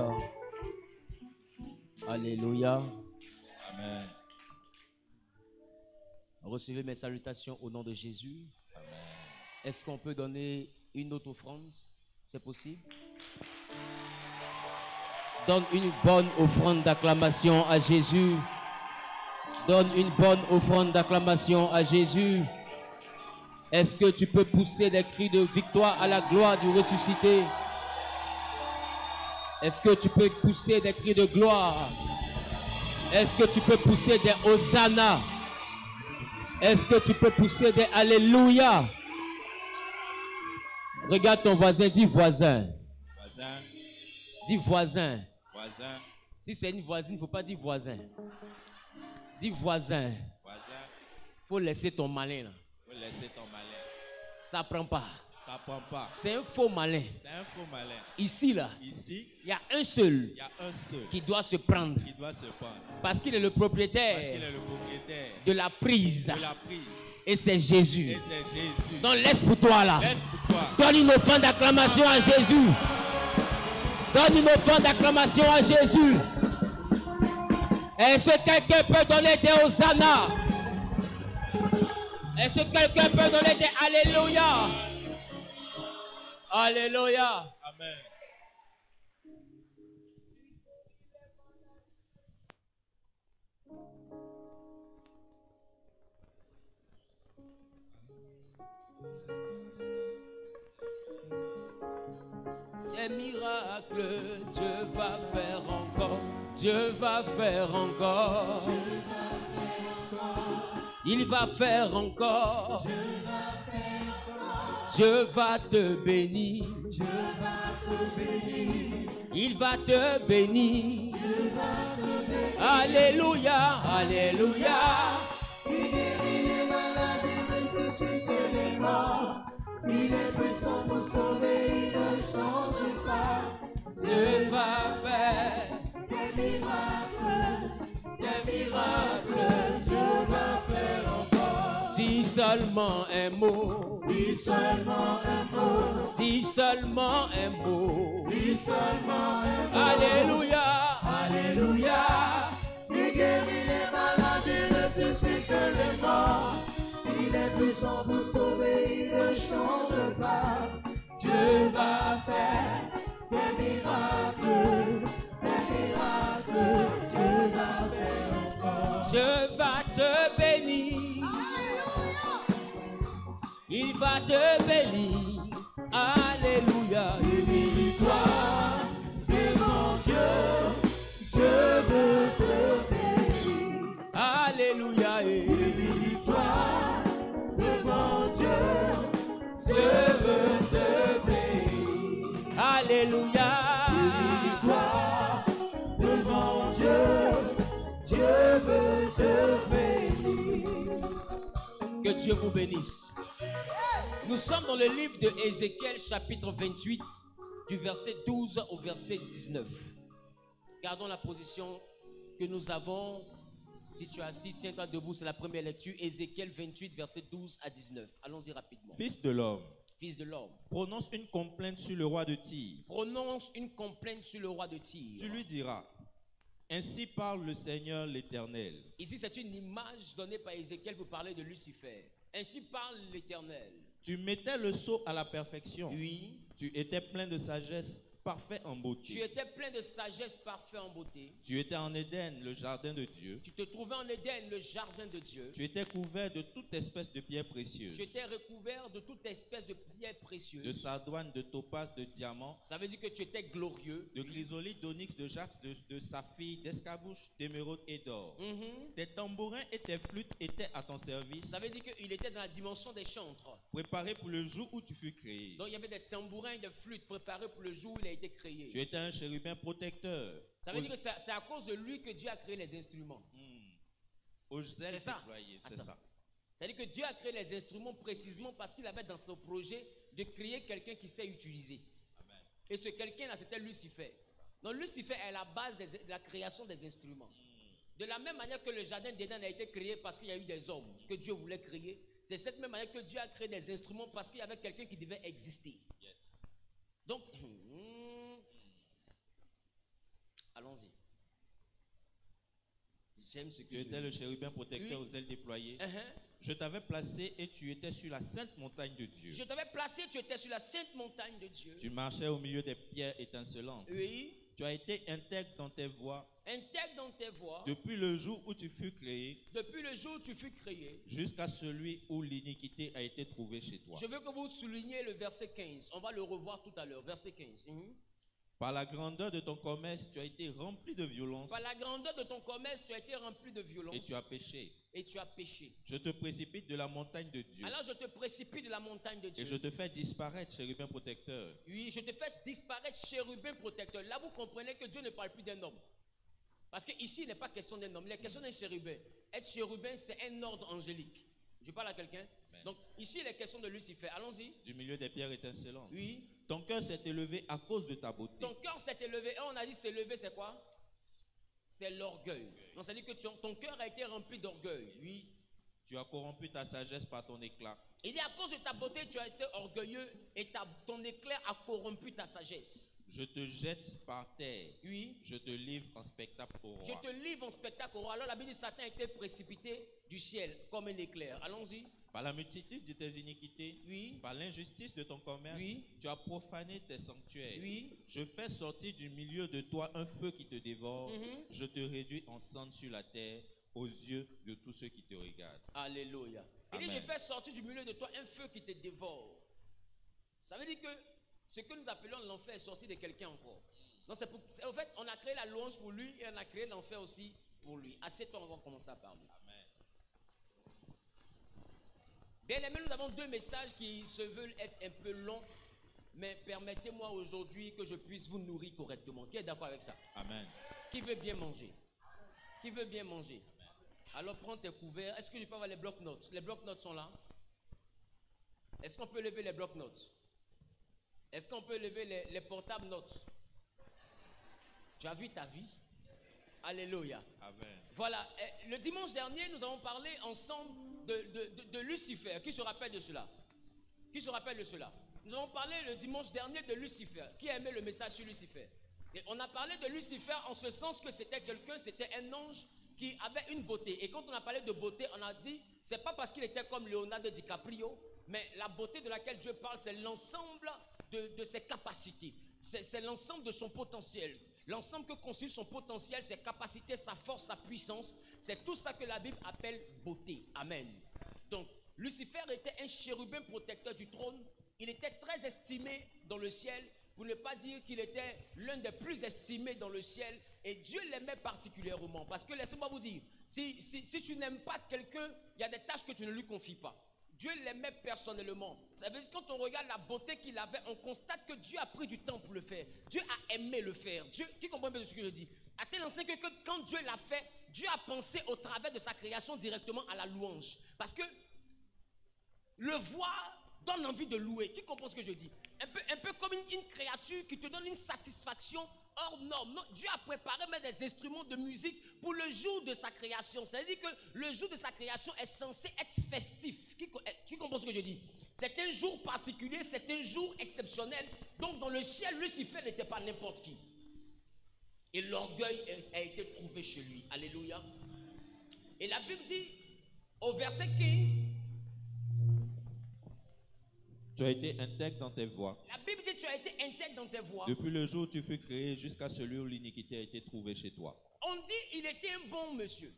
Alléluia. Alléluia. Amen. Recevez mes salutations au nom de Jésus. Amen. Est-ce qu'on peut donner une autre offrande? C'est possible? Donne une bonne offrande d'acclamation à Jésus. Donne une bonne offrande d'acclamation à Jésus. Est-ce que tu peux pousser des cris de victoire à la gloire du ressuscité? Est-ce que tu peux pousser des cris de gloire? Est-ce que tu peux pousser des hosanna? Est-ce que tu peux pousser des alléluia? Regarde ton voisin, dis voisin. Voisin. Dis voisin. Voisin. Si c'est une voisine, il ne faut pas dire voisin. Dis voisin. Voisin. Il faut laisser ton malin là. Faut laisser ton malin. Ça ne prend pas. Ça prend pas. C'est un faux malin. C'est un faux malin. Ici là. Ici. Il y a un seul. Il y a un seul. Qui doit se prendre. Qui doit se prendre. Parce qu'il est le propriétaire. Parce qu'il est le propriétaire. De la prise. De la prise. Et c'est Jésus. Et c'est Jésus. Donc laisse pour toi là. Laisse pour toi. Donne une offrande d'acclamation à Jésus. Donne une offrande d'acclamation à Jésus. Est-ce que quelqu'un peut donner des hosanna? Est-ce que quelqu'un peut donner des alléluia? Alléluia. Amen. Des miracles, Dieu va faire encore. Dieu va faire encore. Il va faire encore. Dieu va te bénir. Il va te bénir. Alléluia, alléluia. Il guérit les maladies, ressuscite les morts. Il est puissant pour sauver, il ne change pas. Dieu va faire des miracles, Dieu va faire encore. Dis seulement un mot. Dis seulement un mot. Dis seulement un mot. Dis seulement un mot. Alléluia, alléluia. Il guérit les maladies, ressuscite les morts. Il est puissant pour sauver, il ne change pas. Dieu va faire des miracles, Dieu va faire encore. Dieu va te bénir. Il va te bénir. Alléluia. Humilie-toi devant Dieu, je veux te bénir. Alléluia. Humilie-toi devant Dieu, je veux te bénir. Alléluia. Humilie-toi devant Dieu, Dieu veut te bénir. Que Dieu vous bénisse. Nous sommes dans le livre de Ézéchiel, chapitre 28, du verset 12 au verset 19. Gardons la position que nous avons. Si tu es assis, tiens-toi debout, c'est la première lecture. Ézéchiel 28, verset 12 à 19. Allons-y rapidement. Fils de l'homme. Fils de l'homme. Prononce une complainte sur le roi de Tyr. Prononce une complainte sur le roi de Tyr. Tu lui diras, ainsi parle le Seigneur l'Éternel. Ici, c'est une image donnée par Ézéchiel pour parler de Lucifer. Ainsi parle l'Éternel. Tu mettais le sceau à la perfection. Oui. Tu étais plein de sagesse, parfait en beauté. Tu étais plein de sagesse, parfait en beauté. Tu étais en Éden, le jardin de Dieu. Tu te trouvais en Éden, le jardin de Dieu. Tu étais couvert de toute espèce de pierres précieuses. Tu étais recouvert de toute espèce de pierres précieuses. De sardoine, de topaz, de diamant. Ça veut dire que tu étais glorieux. De chrysolite, d'onyx, de jaspe, de saphir, d'escarbouche, d'émeraude et d'or. Tes tambourins et tes flûtes étaient à ton service. Ça veut dire qu'il était dans la dimension des chantres. Préparé pour le jour où tu fus créé. Donc il y avait des tambourins et des flûtes préparés pour le jour où il a été créé. Tu étais un chérubin protecteur. Ça veut dire que c'est à cause de lui que Dieu a créé les instruments. C'est ça. C'est ça. C'est-à-dire que Dieu a créé les instruments précisément parce qu'il avait dans son projet de créer quelqu'un qui sait utiliser. Amen. Et ce quelqu'un-là, c'était Lucifer. Donc Lucifer est la base de la création des instruments. De la même manière que le jardin d'Éden a été créé parce qu'il y a eu des hommes que Dieu voulait créer, c'est cette même manière que Dieu a créé des instruments parce qu'il y avait quelqu'un qui devait exister. Yes. Donc, J'aime ce que Tu étais le chérubin protecteur aux ailes déployées. Je t'avais placé et tu étais sur la sainte montagne de Dieu. Je t'avais placé, tu étais sur la sainte montagne de Dieu. Tu marchais au milieu des pierres étincelantes. Oui. Tu as été intègre dans tes voies. Intègre dans tes voies. Depuis le jour où tu fus créé. Depuis le jour où tu fus créé. Jusqu'à celui où l'iniquité a été trouvée chez toi. Je veux que vous souligniez le verset 15. On va le revoir tout à l'heure. Verset 15. Par la grandeur de ton commerce, tu as été rempli de violence. Par la grandeur de ton commerce, tu as été rempli de violence. Et tu as péché. Et tu as péché. Je te précipite de la montagne de Dieu. Alors je te précipite de la montagne de Dieu. Et je te fais disparaître, chérubin protecteur. Oui, je te fais disparaître, chérubin protecteur. Là, vous comprenez que Dieu ne parle plus d'un homme. Parce qu'ici, il n'est pas question d'un homme, il est question d'un chérubin. Être chérubin, c'est un ordre angélique. Je parle à quelqu'un. Donc, ici, il est question de Lucifer. Allons-y. Du milieu des pierres étincelantes. Oui. Ton cœur s'est élevé à cause de ta beauté. Ton cœur s'est élevé. Et on a dit s'élever, c'est quoi? C'est l'orgueil. Donc, ça dit que ton cœur a été rempli d'orgueil. Oui. Tu as corrompu ta sagesse par ton éclat. Il dit à cause de ta beauté, tu as été orgueilleux et ton éclair a corrompu ta sagesse. Je te jette par terre. Oui. Je te livre en spectacle au roi. Je te livre en spectacle au roi. Alors la Bible dit Satan a été précipité du ciel comme un éclair. Allons-y. Par la multitude de tes iniquités, oui. Par l'injustice de ton commerce, oui. Tu as profané tes sanctuaires. Oui. Je fais sortir du milieu de toi un feu qui te dévore. Je te réduis en cendres sur la terre aux yeux de tous ceux qui te regardent. Alléluia. Il dit, je fais sortir du milieu de toi un feu qui te dévore. Ça veut dire que ce que nous appelons l'enfer est sorti de quelqu'un encore. Donc en fait, on a créé la louange pour lui et on a créé l'enfer aussi pour lui. Assez tôt, on va commencer à parler. Amen. Bien aimés, nous avons deux messages qui se veulent être un peu longs, mais permettez-moi aujourd'hui que je puisse vous nourrir correctement. Qui est d'accord avec ça? Amen. Qui veut bien manger? Qui veut bien manger? Alors prends tes couverts. Est-ce que je peux avoir les blocs-notes? Les blocs-notes sont là. Est-ce qu'on peut lever les blocs-notes? Est-ce qu'on peut lever les portables notes? Tu as vu ta vie? Alléluia. Amen. Voilà. Le dimanche dernier, nous avons parlé ensemble de Lucifer. Qui se rappelle de cela? Qui se rappelle de cela? Nous avons parlé le dimanche dernier de Lucifer. Qui a aimé le message sur Lucifer? Et on a parlé de Lucifer en ce sens que c'était quelqu'un, c'était un ange qui avait une beauté. Et quand on a parlé de beauté, on a dit, c'est pas parce qu'il était comme Leonardo DiCaprio, mais la beauté de laquelle Dieu parle, c'est l'ensemble de ses capacités. C'est l'ensemble de son potentiel. L'ensemble que constitue son potentiel, ses capacités, sa force, sa puissance. C'est tout ça que la Bible appelle beauté. Amen. Donc, Lucifer était un chérubin protecteur du trône. Il était très estimé dans le ciel, pour ne pas dire qu'il était l'un des plus estimés dans le ciel. Et Dieu l'aimait particulièrement. Parce que laissez-moi vous dire, si tu n'aimes pas quelqu'un, il y a des tâches que tu ne lui confies pas. Dieu l'aimait personnellement. Ça veut dire que quand on regarde la beauté qu'il avait, on constate que Dieu a pris du temps pour le faire. Dieu a aimé le faire. Dieu, qui comprend bien ce que je dis? À tel enseigne que quand Dieu l'a fait, Dieu a pensé au travers de sa création directement à la louange. Parce que le voir donne envie de louer. Qui comprend ce que je dis? Un peu comme une créature qui te donne une satisfaction hors norme. Non, Dieu a préparé même des instruments de musique pour le jour de sa création. C'est-à-dire que le jour de sa création est censé être festif. Qui comprend ce que je dis? C'est un jour particulier, c'est un jour exceptionnel. Donc dans le ciel, Lucifer n'était pas n'importe qui. Et l'orgueil a été trouvé chez lui. Alléluia. Et la Bible dit au verset 15... Tu as été intègre dans tes voies. La Bible dit tu as été intègre dans tes voies. Depuis le jour où tu fus créé jusqu'à celui où l'iniquité a été trouvée chez toi. On dit il était un bon monsieur.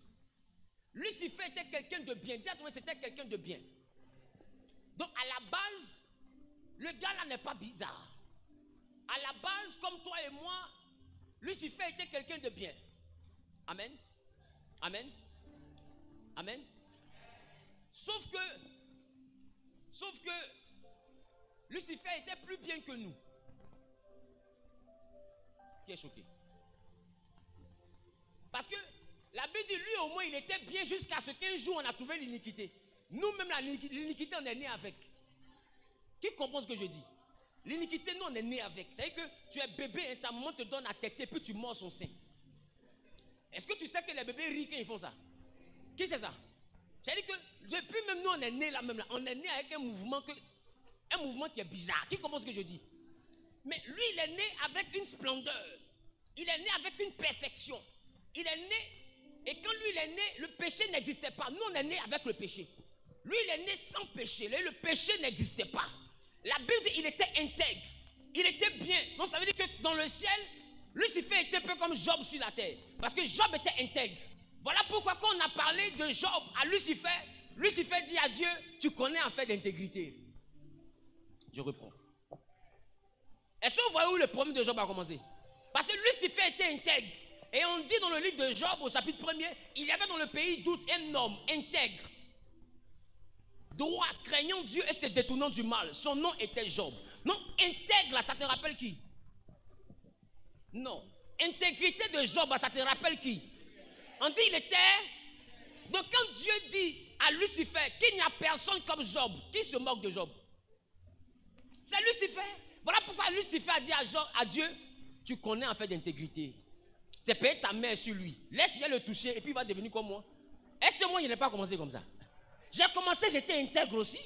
Lucifer était quelqu'un de bien. Dis à toi, c'était quelqu'un de bien. Donc à la base, le gars là n'est pas bizarre. À la base, comme toi et moi, Lucifer était quelqu'un de bien. Amen. Amen. Amen. Sauf que Lucifer était plus bien que nous. Qui est choqué? Parce que la Bible dit, lui au moins, il était bien jusqu'à ce qu'un jour on a trouvé l'iniquité. Nous-mêmes, l'iniquité, on est né avec. Qui comprend ce que je dis? L'iniquité, nous, on est né avec. C'est-à-dire que tu es bébé et ta maman te donne à téter, puis tu mords son sein. Est-ce que tu sais que les bébés rient quand ils font ça? Qui c'est ça? C'est-à-dire que depuis même nous, on est né là même là. On est né avec un mouvement qui est bizarre. Qui comprend ce que je dis? Mais lui, il est né avec une splendeur. Il est né avec une perfection. Il est né Et quand lui il est né, le péché n'existait pas. Nous on est né avec le péché. Lui il est né sans péché. Le péché n'existait pas. La Bible dit qu'il était intègre. Il était bien. Donc ça veut dire que dans le ciel, Lucifer était un peu comme Job sur la terre. Parce que Job était intègre. Voilà pourquoi quand on a parlé de Job à Lucifer, Lucifer dit à Dieu, tu connais en fait d'intégrité. Je reprends. Est-ce que vous voyez où le problème de Job a commencé? Parce que Lucifer était intègre. Et on dit dans le livre de Job, au chapitre 1er, il y avait dans le pays d'Out un homme intègre, droit, craignant Dieu et se détournant du mal. Son nom était Job. Non, intègre, là, ça te rappelle qui? Non. Intégrité de Job, ça te rappelle qui? On dit il était... Donc quand Dieu dit à Lucifer qu'il n'y a personne comme Job, qui se moque de Job? C'est Lucifer. Voilà pourquoi Lucifer a dit à Dieu, tu connais en fait d'intégrité. C'est payer ta main sur lui. Laisse-le le toucher et puis il va devenir comme moi. Est-ce que moi je n'ai pas commencé comme ça? J'ai commencé, j'étais intègre aussi.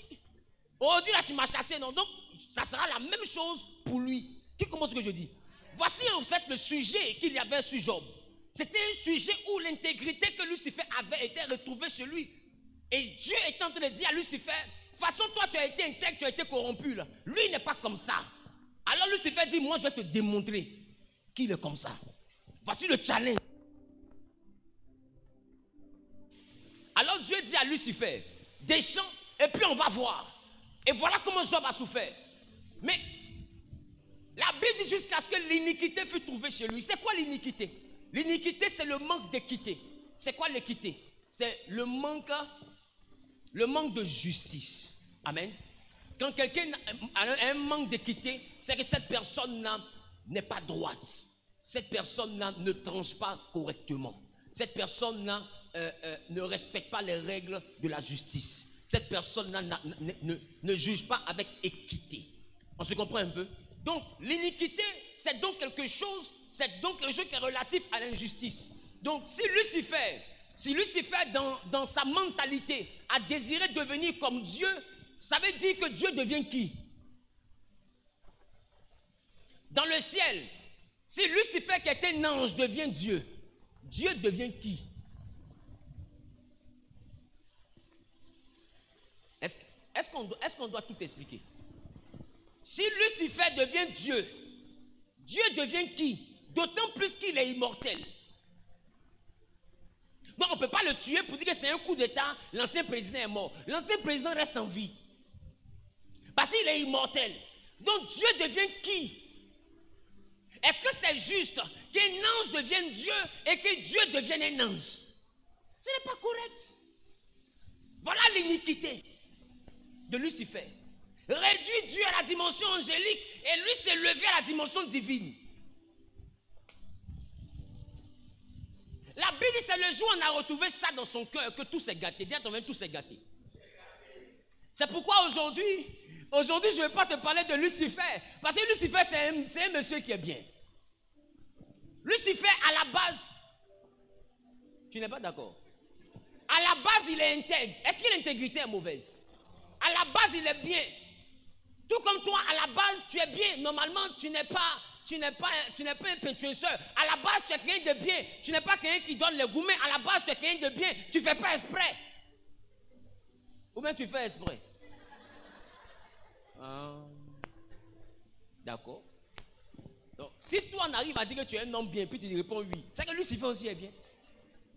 Aujourd'hui là tu m'as chassé, non? Donc ça sera la même chose pour lui. Qui commence ce que je dis? Voici en fait le sujet qu'il y avait sur Job. C'était un sujet où l'intégrité que Lucifer avait été retrouvée chez lui. Et Dieu est en train de dire à Lucifer, de toute façon toi tu as été intègre, tu as été corrompu là. Lui il n'est pas comme ça. Alors Lucifer dit, moi je vais te démontrer qu'il est comme ça. Voici le challenge. Alors Dieu dit à Lucifer, descends et puis on va voir. Et voilà comment Job a souffert. Mais la Bible dit jusqu'à ce que l'iniquité fût trouvée chez lui. C'est quoi l'iniquité? L'iniquité c'est le manque d'équité. C'est quoi l'équité? C'est le manque de justice. Amen. Quand quelqu'un a un manque d'équité, c'est que cette personne n'est pas droite. Cette personne ne tranche pas correctement. Cette personne ne respecte pas les règles de la justice. Cette personne ne juge pas avec équité. On se comprend un peu? Donc l'iniquité, c'est donc quelque chose qui est relatif à l'injustice. Donc si Lucifer dans sa mentalité a désiré devenir comme Dieu, ça veut dire que Dieu devient qui? Dans le ciel, si Lucifer qui est un ange devient Dieu, Dieu devient qui? Est-ce qu'on doit tout expliquer? Si Lucifer devient Dieu, Dieu devient qui? D'autant plus qu'il est immortel. Donc on ne peut pas le tuer pour dire que c'est un coup d'état, l'ancien président est mort. L'ancien président reste en vie. Parce qu'il est immortel. Donc Dieu devient qui? Est-ce que c'est juste qu'un ange devienne Dieu et que Dieu devienne un ange? Ce n'est pas correct. Voilà l'iniquité de Lucifer. Réduit Dieu à la dimension angélique et lui s'est levé à la dimension divine. La Bible dit c'est le jour où on a retrouvé ça dans son cœur que tout s'est gâté. Dis à ton même, tout s'est gâté. C'est pourquoi aujourd'hui je ne vais pas te parler de Lucifer. Parce que Lucifer c'est un monsieur qui est bien. Lucifer à la base, tu n'es pas d'accord? À la base il est intègre. Est-ce que l'intégrité est mauvaise? À la base il est bien. Tout comme toi, à la base tu es bien. Normalement tu n'es pas un pétuesseur. À la base, tu es quelqu'un de bien. Tu n'es pas quelqu'un qui donne les gourmets. À la base, tu es quelqu'un de bien. Tu ne fais pas exprès. Ou bien tu fais exprès. D'accord. Donc, si toi, on arrive à dire que tu es un homme bien, puis tu réponds oui, c'est que Lucifer aussi est bien.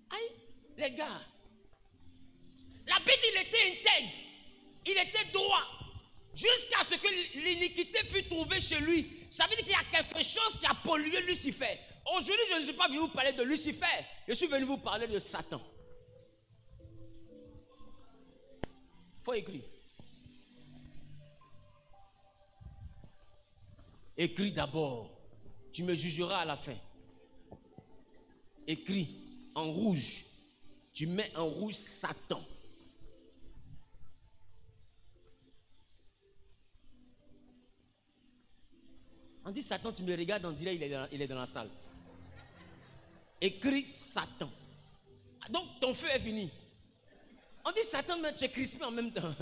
Aïe, les gars. La Bible, il était intègre. Il était droit. Jusqu'à ce que l'iniquité fût trouvée chez lui. Ça veut dire qu'il y a quelque chose qui a pollué Lucifer. Aujourd'hui, je ne suis pas venu vous parler de Lucifer. Je suis venu vous parler de Satan. Il faut écrire. Écris d'abord. Tu me jugeras à la fin. Écris en rouge. Tu mets en rouge Satan. On dit Satan, tu me regardes, on dirait il est dans la salle. Écris Satan. Donc ton feu est fini. On dit Satan, mais tu es crispé en même temps.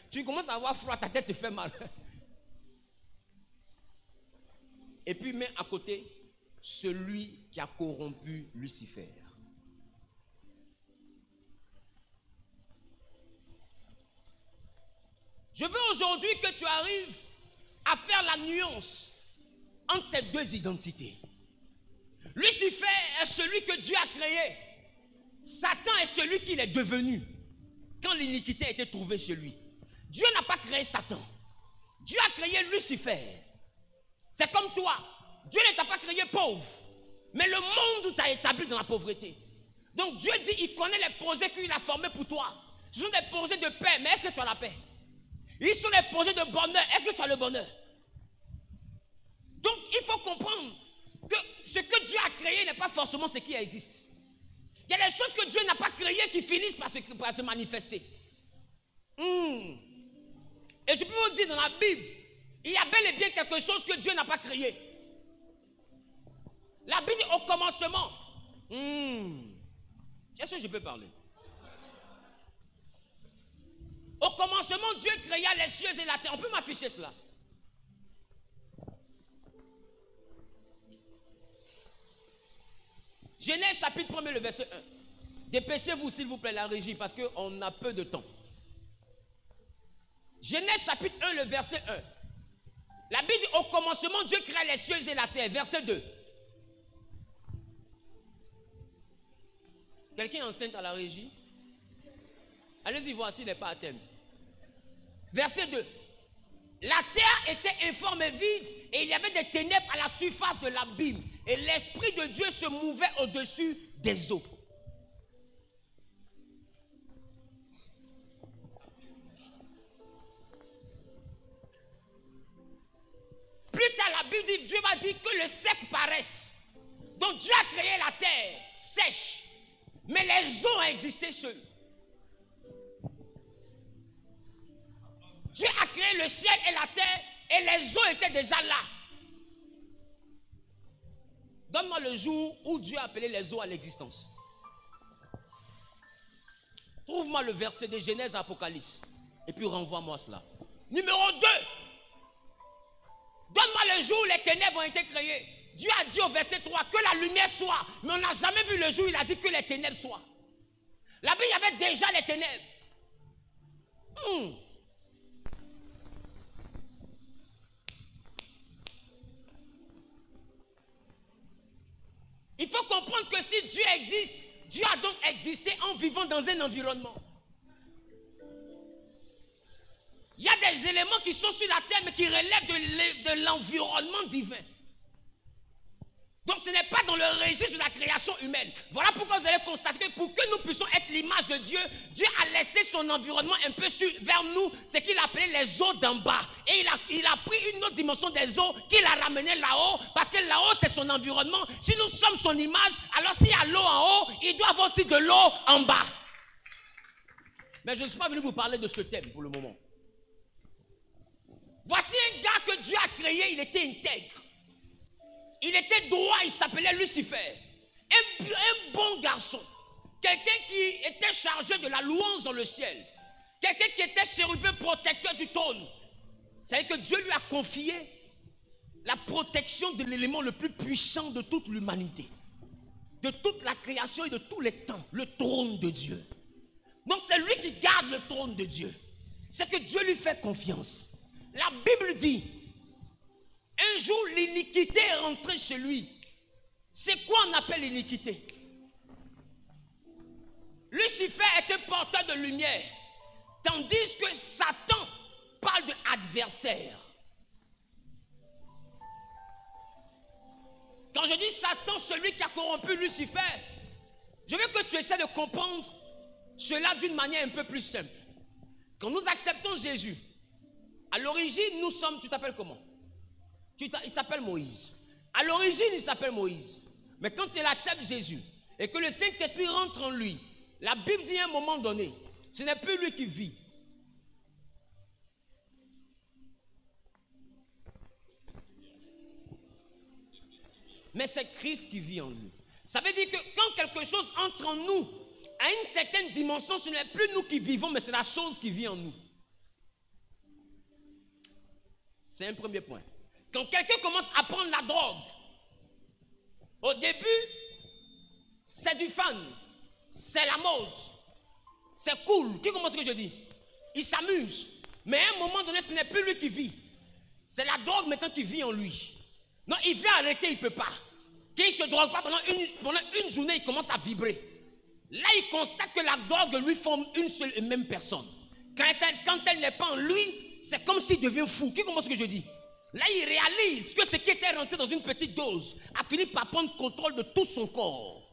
Tu commences à avoir froid, ta tête te fait mal. Et puis mets à côté celui qui a corrompu Lucifer. Je veux aujourd'hui que tu arrives à faire la nuance entre ces deux identités. Lucifer est celui que Dieu a créé. Satan est celui qu'il est devenu quand l'iniquité a été trouvée chez lui. Dieu n'a pas créé Satan. Dieu a créé Lucifer. C'est comme toi. Dieu ne t'a pas créé pauvre. Mais le monde t'a établi dans la pauvreté. Donc Dieu dit, il connaît les projets qu'il a formés pour toi. Ce sont des projets de paix, mais est-ce que tu as la paix? Ils sont des projets de bonheur, est-ce que tu as le bonheur? Donc il faut comprendre que ce que Dieu a créé n'est pas forcément ce qui existe. Il y a des choses que Dieu n'a pas créées qui finissent par se manifester. Et je peux vous dire, dans la Bible, il y a bel et bien quelque chose que Dieu n'a pas créé. La Bible dit au commencement. Est-ce que je peux parler? Au commencement, Dieu créa les cieux et la terre. On peut m'afficher cela? Genèse chapitre 1, le verset 1. Dépêchez-vous s'il vous plaît la régie parce qu'on a peu de temps. Genèse chapitre 1, le verset 1. La Bible dit au commencement Dieu créa les cieux et la terre. Verset 2. Quelqu'un est enceinte à la régie? Allez-y voir s'il n'est pas à thème. Verset 2. La terre était informe et vide et il y avait des ténèbres à la surface de l'abîme. Et l'Esprit de Dieu se mouvait au-dessus des eaux. Plus tard, la Bible dit, Dieu va dire que le sec paraisse. Donc Dieu a créé la terre sèche. Mais les eaux ont existé seules. Dieu a créé le ciel et la terre et les eaux étaient déjà là. Donne-moi le jour où Dieu a appelé les eaux à l'existence. Trouve-moi le verset de Genèse à Apocalypse et puis renvoie-moi cela. Numéro 2. Donne-moi le jour où les ténèbres ont été créées. Dieu a dit au verset 3 que la lumière soit. Mais on n'a jamais vu le jour où il a dit que les ténèbres soient. Là-bas, il y avait déjà les ténèbres. Il faut comprendre que si Dieu existe, Dieu a donc existé en vivant dans un environnement. Il y a des éléments qui sont sur la terre mais qui relèvent de l'environnement divin. Donc ce n'est pas dans le registre de la création humaine. Voilà pourquoi vous allez constater que pour que nous puissions être l'image de Dieu, Dieu a laissé son environnement un peu vers nous, ce qu'il appelait les eaux d'en bas. Et il a pris une autre dimension des eaux qu'il a ramené là-haut, parce que là-haut c'est son environnement. Si nous sommes son image, alors s'il y a l'eau en haut, il doit avoir aussi de l'eau en bas. Mais je ne suis pas venu vous parler de ce thème pour le moment. Voici un gars que Dieu a créé, il était intègre. Il était droit, il s'appelait Lucifer. Un bon garçon. Quelqu'un qui était chargé de la louange dans le ciel. Quelqu'un qui était chérubin protecteur du trône. C'est-à-dire que Dieu lui a confié la protection de l'élément le plus puissant de toute l'humanité. De toute la création et de tous les temps. Le trône de Dieu. Donc c'est lui qui garde le trône de Dieu. C'est que Dieu lui fait confiance. La Bible dit, un jour l'iniquité est rentrée chez lui. C'est quoi on appelle l'iniquité? Lucifer est un porteur de lumière, tandis que Satan parle d'adversaire. Quand je dis Satan, celui qui a corrompu Lucifer, je veux que tu essaies de comprendre cela d'une manière un peu plus simple. Quand nous acceptons Jésus, à l'origine, nous sommes, tu t'appelles comment? Il s'appelle Moïse. À l'origine, il s'appelle Moïse. Mais quand il accepte Jésus et que le Saint-Esprit rentre en lui, la Bible dit à un moment donné, ce n'est plus lui qui vit. Mais c'est Christ qui vit en lui. Ça veut dire que quand quelque chose entre en nous, à une certaine dimension, ce n'est plus nous qui vivons, mais c'est la chose qui vit en nous. C'est un premier point. Quand quelqu'un commence à prendre la drogue, au début, c'est du fun, c'est la mode, c'est cool. Qui comprend ce que je dis? Il s'amuse. Mais à un moment donné, ce n'est plus lui qui vit. C'est la drogue maintenant qui vit en lui. Non, il veut arrêter, il ne peut pas. Quand il ne se drogue pas, pendant une journée, il commence à vibrer. Là, il constate que la drogue lui forme une seule et même personne. Quand elle n'est pas en lui, c'est comme s'il devient fou. Qui comprend ce que je dis? Là, il réalise que ce qui était rentré dans une petite dose a fini par prendre contrôle de tout son corps.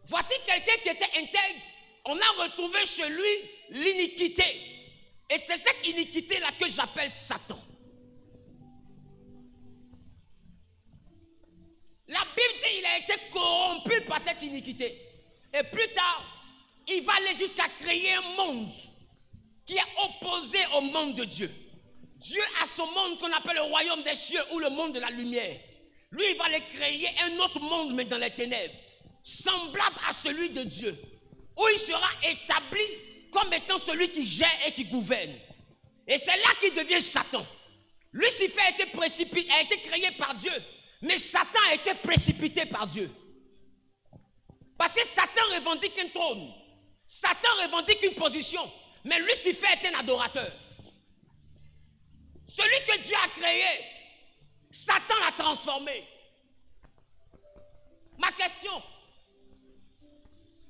Voici quelqu'un qui était intègre. On a retrouvé chez lui l'iniquité. Et c'est cette iniquité-là que j'appelle Satan. La Bible dit qu'il a été corrompu par cette iniquité. Et plus tard, il va aller jusqu'à créer un monde qui est opposé au monde de Dieu. Dieu a son monde qu'on appelle le royaume des cieux ou le monde de la lumière. Lui, il va aller créer un autre monde, mais dans les ténèbres, semblable à celui de Dieu, où il sera établi comme étant celui qui gère et qui gouverne. Et c'est là qu'il devient Satan. Lucifer a été créé par Dieu, mais Satan a été précipité par Dieu. Parce que Satan revendique un trône, Satan revendique une position, mais Lucifer est un adorateur. Celui que Dieu a créé, Satan l'a transformé. Ma question,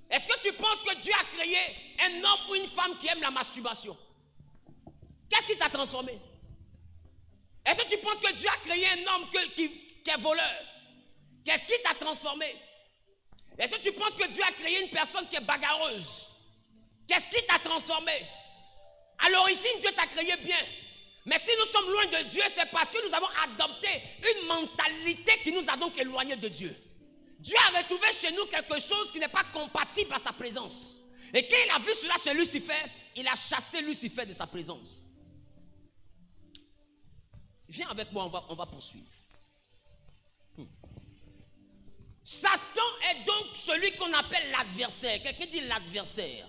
est-ce que tu penses que Dieu a créé un homme ou une femme qui aime la masturbation? Qu'est-ce qui t'a transformé? Est-ce que tu penses que Dieu a créé un homme qui est voleur? Qu'est-ce qui t'a transformé? Est-ce que tu penses que Dieu a créé une personne qui est bagarreuse? Qu'est-ce qui t'a transformé? À l'origine, Dieu t'a créé bien. Mais si nous sommes loin de Dieu, c'est parce que nous avons adopté une mentalité qui nous a donc éloignés de Dieu. Dieu a retrouvé chez nous quelque chose qui n'est pas compatible à sa présence. Et quand il a vu cela chez Lucifer, il a chassé Lucifer de sa présence. Viens avec moi, on va poursuivre. Satan est donc celui qu'on appelle l'adversaire. Quelqu'un dit l'adversaire.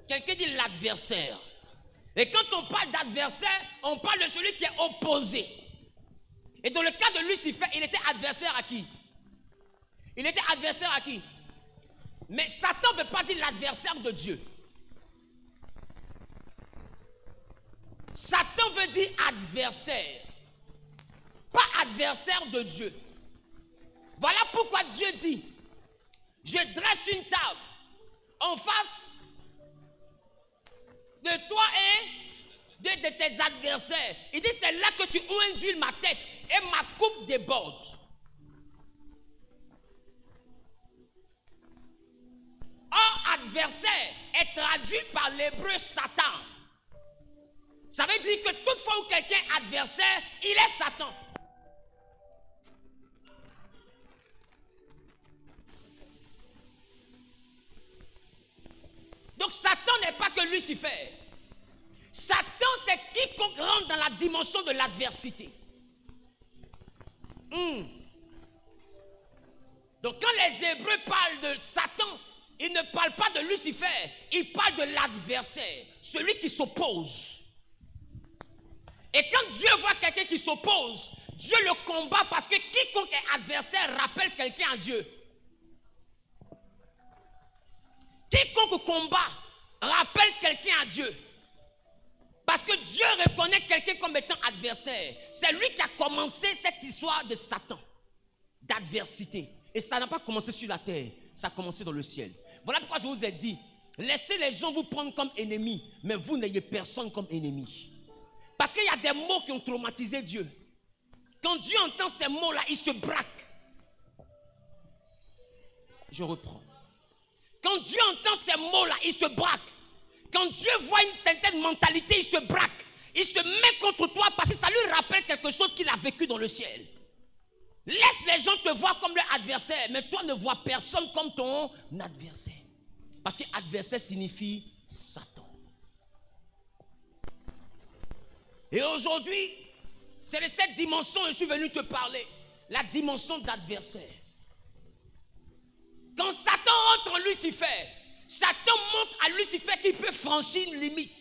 Quelqu'un dit l'adversaire. Et quand on parle d'adversaire, on parle de celui qui est opposé. Et dans le cas de Lucifer, il était adversaire à qui? Il était adversaire à qui? Mais Satan ne veut pas dire l'adversaire de Dieu. Satan veut dire adversaire. Pas adversaire de Dieu. Voilà pourquoi Dieu dit, je dresse une table en face de toi et de tes adversaires. Il dit, c'est là que tu induis ma tête et ma coupe déborde. Or, adversaire est traduit par l'hébreu Satan. Ça veut dire que toutefois où quelqu'un est adversaire, il est Satan. Donc Satan n'est pas que Lucifer. Satan, c'est quiconque rentre dans la dimension de l'adversité. Donc quand les Hébreux parlent de Satan, ils ne parlent pas de Lucifer, ils parlent de l'adversaire, celui qui s'oppose. Et quand Dieu voit quelqu'un qui s'oppose, Dieu le combat parce que quiconque est adversaire rappelle quelqu'un à Dieu. Quiconque combat rappelle quelqu'un à Dieu. Parce que Dieu reconnaît quelqu'un comme étant adversaire. C'est lui qui a commencé cette histoire de Satan, d'adversité. Et ça n'a pas commencé sur la terre, ça a commencé dans le ciel. Voilà pourquoi je vous ai dit, laissez les gens vous prendre comme ennemis, mais vous n'ayez personne comme ennemi. Parce qu'il y a des mots qui ont traumatisé Dieu. Quand Dieu entend ces mots-là, il se braque. Je reprends. Quand Dieu entend ces mots-là, il se braque. Quand Dieu voit une certaine mentalité, il se braque. Il se met contre toi parce que ça lui rappelle quelque chose qu'il a vécu dans le ciel. Laisse les gens te voir comme leur adversaire, mais toi ne vois personne comme ton adversaire. Parce que adversaire signifie Satan. Et aujourd'hui, c'est de cette dimension que je suis venu te parler. La dimension d'adversaire. Quand Satan entre en Lucifer, Satan montre à Lucifer qu'il peut franchir une limite.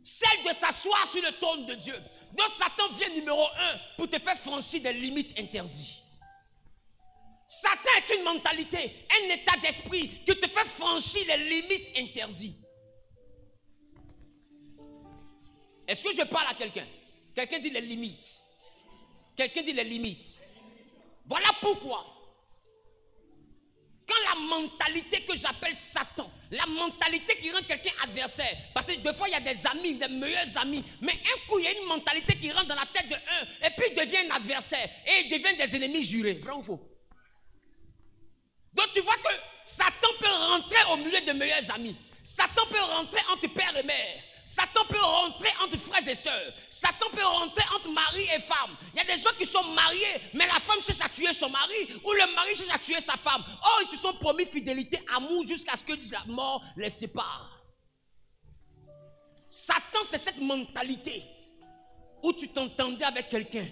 Celle de s'asseoir sur le trône de Dieu. Donc Satan vient numéro 1 pour te faire franchir des limites interdites. Satan est une mentalité, un état d'esprit qui te fait franchir les limites interdites. Est-ce que je parle à quelqu'un? Quelqu'un dit les limites. Quelqu'un dit les limites. Voilà pourquoi, quand la mentalité que j'appelle Satan, la mentalité qui rend quelqu'un adversaire, parce que des fois il y a des amis, des meilleurs amis, mais un coup il y a une mentalité qui rentre dans la tête de un, et puis il devient un adversaire, et il devient des ennemis jurés. Vrai ou faux? Donc tu vois que Satan peut rentrer au milieu de meilleurs amis. Satan peut rentrer entre père et mère. Satan peut rentrer entre frères et sœurs. Satan peut rentrer entre mari et femme. Il y a des gens qui sont mariés, mais la femme cherche à tuer son mari, ou le mari cherche à tuer sa femme. Oh, ils se sont promis fidélité, amour, jusqu'à ce que la mort les sépare. Satan, c'est cette mentalité où tu t'entendais avec quelqu'un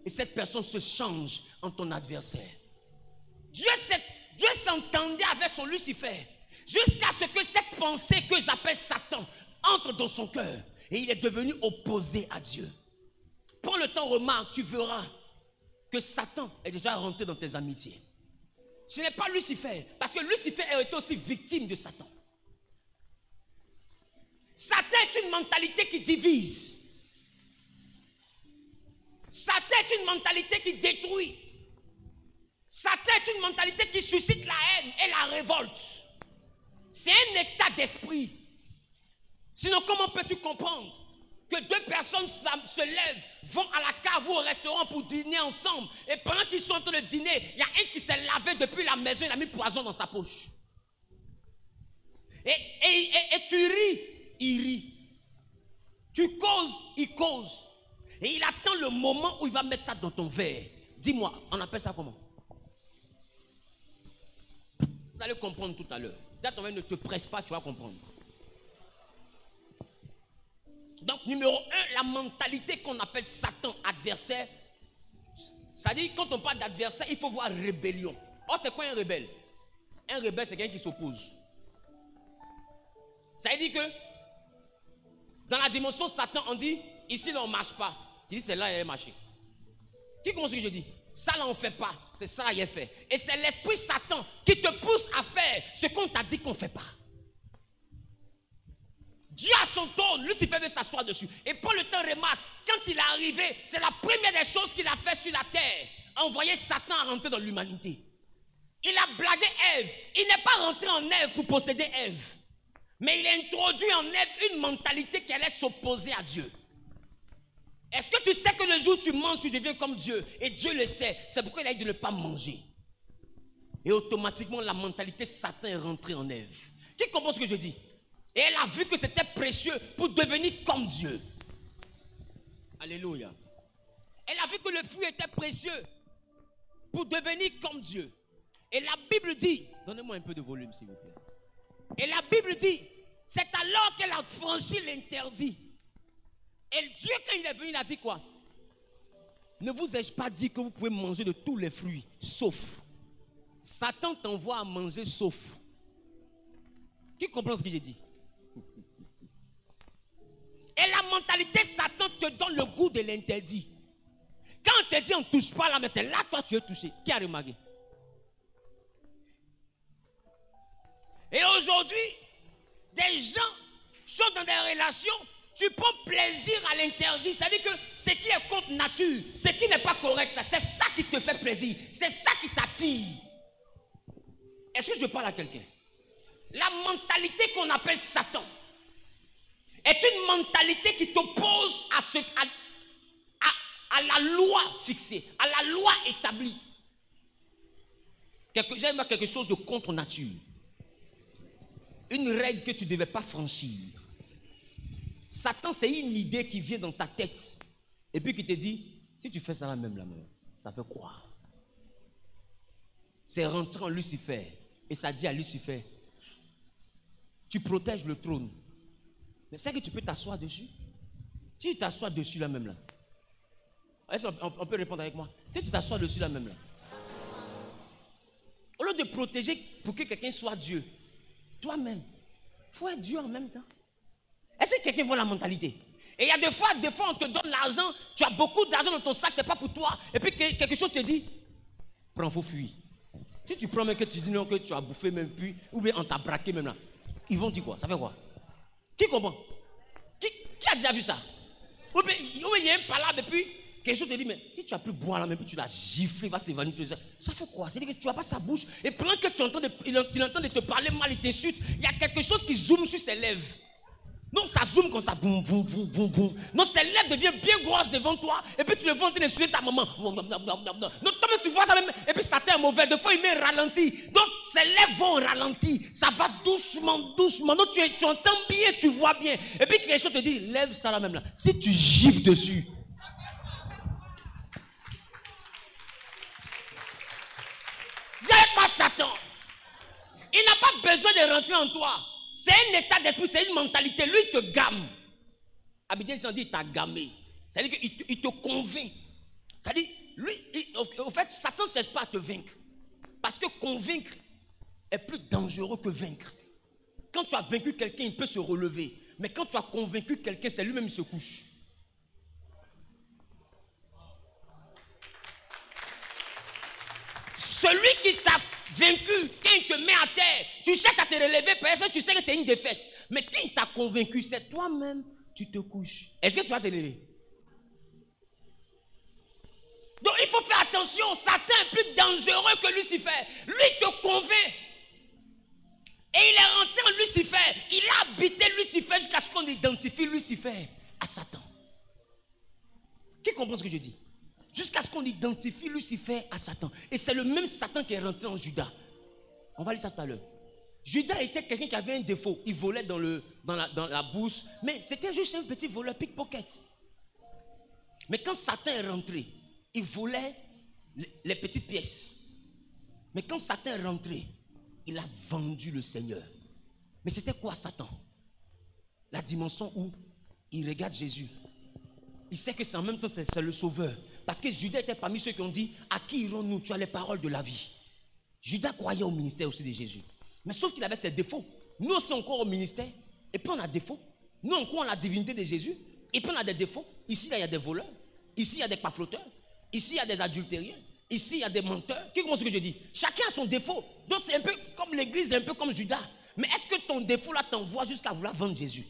et cette personne se change en ton adversaire. Dieu s'entendait avec son Lucifer jusqu'à ce que cette pensée que j'appelle Satan entre dans son cœur et il est devenu opposé à Dieu. Prends le temps, remarque, tu verras que Satan est déjà rentré dans tes amitiés. Ce n'est pas Lucifer, parce que Lucifer est aussi victime de Satan. Satan est une mentalité qui divise. Satan est une mentalité qui détruit. Satan est une mentalité qui suscite la haine et la révolte. C'est un état d'esprit. Sinon, comment peux-tu comprendre que deux personnes se lèvent, vont à la cave ou au restaurant pour dîner ensemble, et pendant qu'ils sont en train de dîner, il y a un qui s'est lavé depuis la maison, il a mis poison dans sa poche. Et tu ris, il rit. Tu causes, il cause. Et il attend le moment où il va mettre ça dans ton verre. Dis-moi, on appelle ça comment? Vous allez comprendre tout à l'heure. D'ailleurs, ne te presse pas, tu vas comprendre. Donc, numéro 1, la mentalité qu'on appelle Satan, adversaire. C'est-à-dire, quand on parle d'adversaire, il faut voir rébellion. Oh, c'est quoi un rebelle? Un rebelle, c'est quelqu'un qui s'oppose. Ça veut dire que, dans la dimension Satan, on dit, ici, là, on ne marche pas. Tu dis, c'est là, il est marché. Qui comprend ce que je dis? Ça, là, on ne fait pas. C'est ça, il est fait. Et c'est l'esprit Satan qui te pousse à faire ce qu'on t'a dit qu'on ne fait pas. Dieu a son trône, Lucifer veut s'asseoir dessus. Et Paul le temps remarque, quand il est arrivé, c'est la première des choses qu'il a fait sur la terre. Envoyer Satan à rentrer dans l'humanité. Il a blagué Ève. Il n'est pas rentré en Ève pour posséder Ève. Mais il a introduit en Ève une mentalité qui allait s'opposer à Dieu. Est-ce que tu sais que le jour où tu manges, tu deviens comme Dieu? Et Dieu le sait. C'est pourquoi il a dit de ne pas manger. Et automatiquement, la mentalité Satan est rentrée en Ève. Qui comprend ce que je dis? Et elle a vu que c'était précieux pour devenir comme Dieu. Alléluia. Elle a vu que le fruit était précieux pour devenir comme Dieu. Et la Bible dit, donnez-moi un peu de volume s'il vous plaît. Et la Bible dit, c'est alors qu'elle a franchi l'interdit. Et Dieu, quand il est venu, il a dit quoi? Ne vous ai-je pas dit que vous pouvez manger de tous les fruits, sauf. Satan t'envoie à manger sauf. Qui comprend ce que j'ai dit? Et la mentalité Satan te donne le goût de l'interdit. Quand on te dit on ne touche pas là, mais c'est là toi tu es touché. Qui a remarqué? Et aujourd'hui, des gens sont dans des relations, tu prends plaisir à l'interdit. C'est-à-dire que ce qui est contre nature, ce qui n'est pas correct, c'est ça qui te fait plaisir. C'est ça qui t'attire. Est-ce que je parle à quelqu'un? La mentalité qu'on appelle Satan est une mentalité qui t'oppose à la loi fixée, à la loi établie. J'aime quelque chose de contre nature. Une règle que tu ne devais pas franchir. Satan, c'est une idée qui vient dans ta tête et puis qui te dit, si tu fais ça là même, ça fait quoi? C'est rentré en Lucifer et ça dit à Lucifer, tu protèges le trône. Mais c'est que tu peux t'asseoir dessus. Si tu t'assois dessus là même là. Est-ce qu'on peut répondre avec moi? Si tu t'assois dessus là même là. Au lieu de protéger pour que quelqu'un soit Dieu, toi-même, il faut être Dieu en même temps. Est-ce que quelqu'un voit la mentalité? Et il y a des fois on te donne l'argent, tu as beaucoup d'argent dans ton sac, c'est pas pour toi. Et puis quelque chose te dit, prends, faut fuir. Si tu prends même que tu dis non, que tu as bouffé même puis, ou bien on t'a braqué même là, ils vont dire quoi? Ça fait quoi? Qui comprend? Qui a déjà vu ça? Ou bien il y a un palabre et puis quelque chose te dit, mais si tu as pu boire là, même puis tu l'as giflé, il va s'évanouir. Ça fait quoi? C'est-à-dire que tu n'as pas sa bouche. Et pendant que il entend de te parler mal, il t'insulte, il y a quelque chose qui zoome sur ses lèvres. Non, ça zoome comme ça. Boum, boum, boum, boum, boum. Non, ses lèvres deviennent bien grosses devant toi. Et puis tu le vois en train d'insulter ta maman. Non, toi-même tu vois ça même. Et puis Satan est mauvais. Des fois il met ralenti. Donc ses lèvres vont au ralenti. Ça va doucement, doucement. Donc tu entends bien, tu vois bien. Et puis quelque chose te dit, lève ça là même là. Si tu gifles dessus. N'aille pas Satan. Il n'a pas besoin de rentrer en toi. C'est un état d'esprit, c'est une mentalité. Lui, il te gamme. Abidjan, il dit, il t'a gammé. C'est-à-dire qu'il te convainc. C'est-à-dire, lui, au fait, Satan ne cherche pas à te vaincre. Parce que convaincre est plus dangereux que vaincre. Quand tu as vaincu quelqu'un, il peut se relever. Mais quand tu as convaincu quelqu'un, c'est lui-même qui se couche. Celui qui t'a vaincu, quand il te met à terre, tu cherches à te relever parce que tu sais que c'est une défaite. Mais quand il t'a convaincu, c'est toi-même, tu te couches. Est-ce que tu vas te lever? Donc il faut faire attention, Satan est plus dangereux que Lucifer. Lui te convainc. Et il est rentré en Lucifer. Il a habité Lucifer jusqu'à ce qu'on identifie Lucifer à Satan. Qui comprend ce que je dis? Jusqu'à ce qu'on identifie Lucifer à Satan. Et c'est le même Satan qui est rentré en Judas. On va lire ça tout à l'heure. Judas était quelqu'un qui avait un défaut. Il volait dans la bourse. Mais c'était juste un petit voleur pickpocket. Mais quand Satan est rentré, il volait les petites pièces. Mais quand Satan est rentré, il a vendu le Seigneur. Mais c'était quoi Satan? La dimension où il regarde Jésus. Il sait que c'est en même temps c'est le sauveur. Parce que Judas était parmi ceux qui ont dit, à qui irons-nous? Tu as les paroles de la vie. Judas croyait au ministère aussi de Jésus. Mais sauf qu'il avait ses défauts. Nous aussi on croit au ministère. Et puis on a des défauts. Nous on croit en la divinité de Jésus. Et puis on a des défauts. Ici là, il y a des voleurs. Ici il y a des pafloteurs. Ici il y a des adultériens. Ici il y a des menteurs. Qui comprend ce que je dis? Chacun a son défaut. Donc c'est un peu comme l'église, un peu comme Judas. Mais est-ce que ton défaut là t'envoie jusqu'à vouloir vendre Jésus?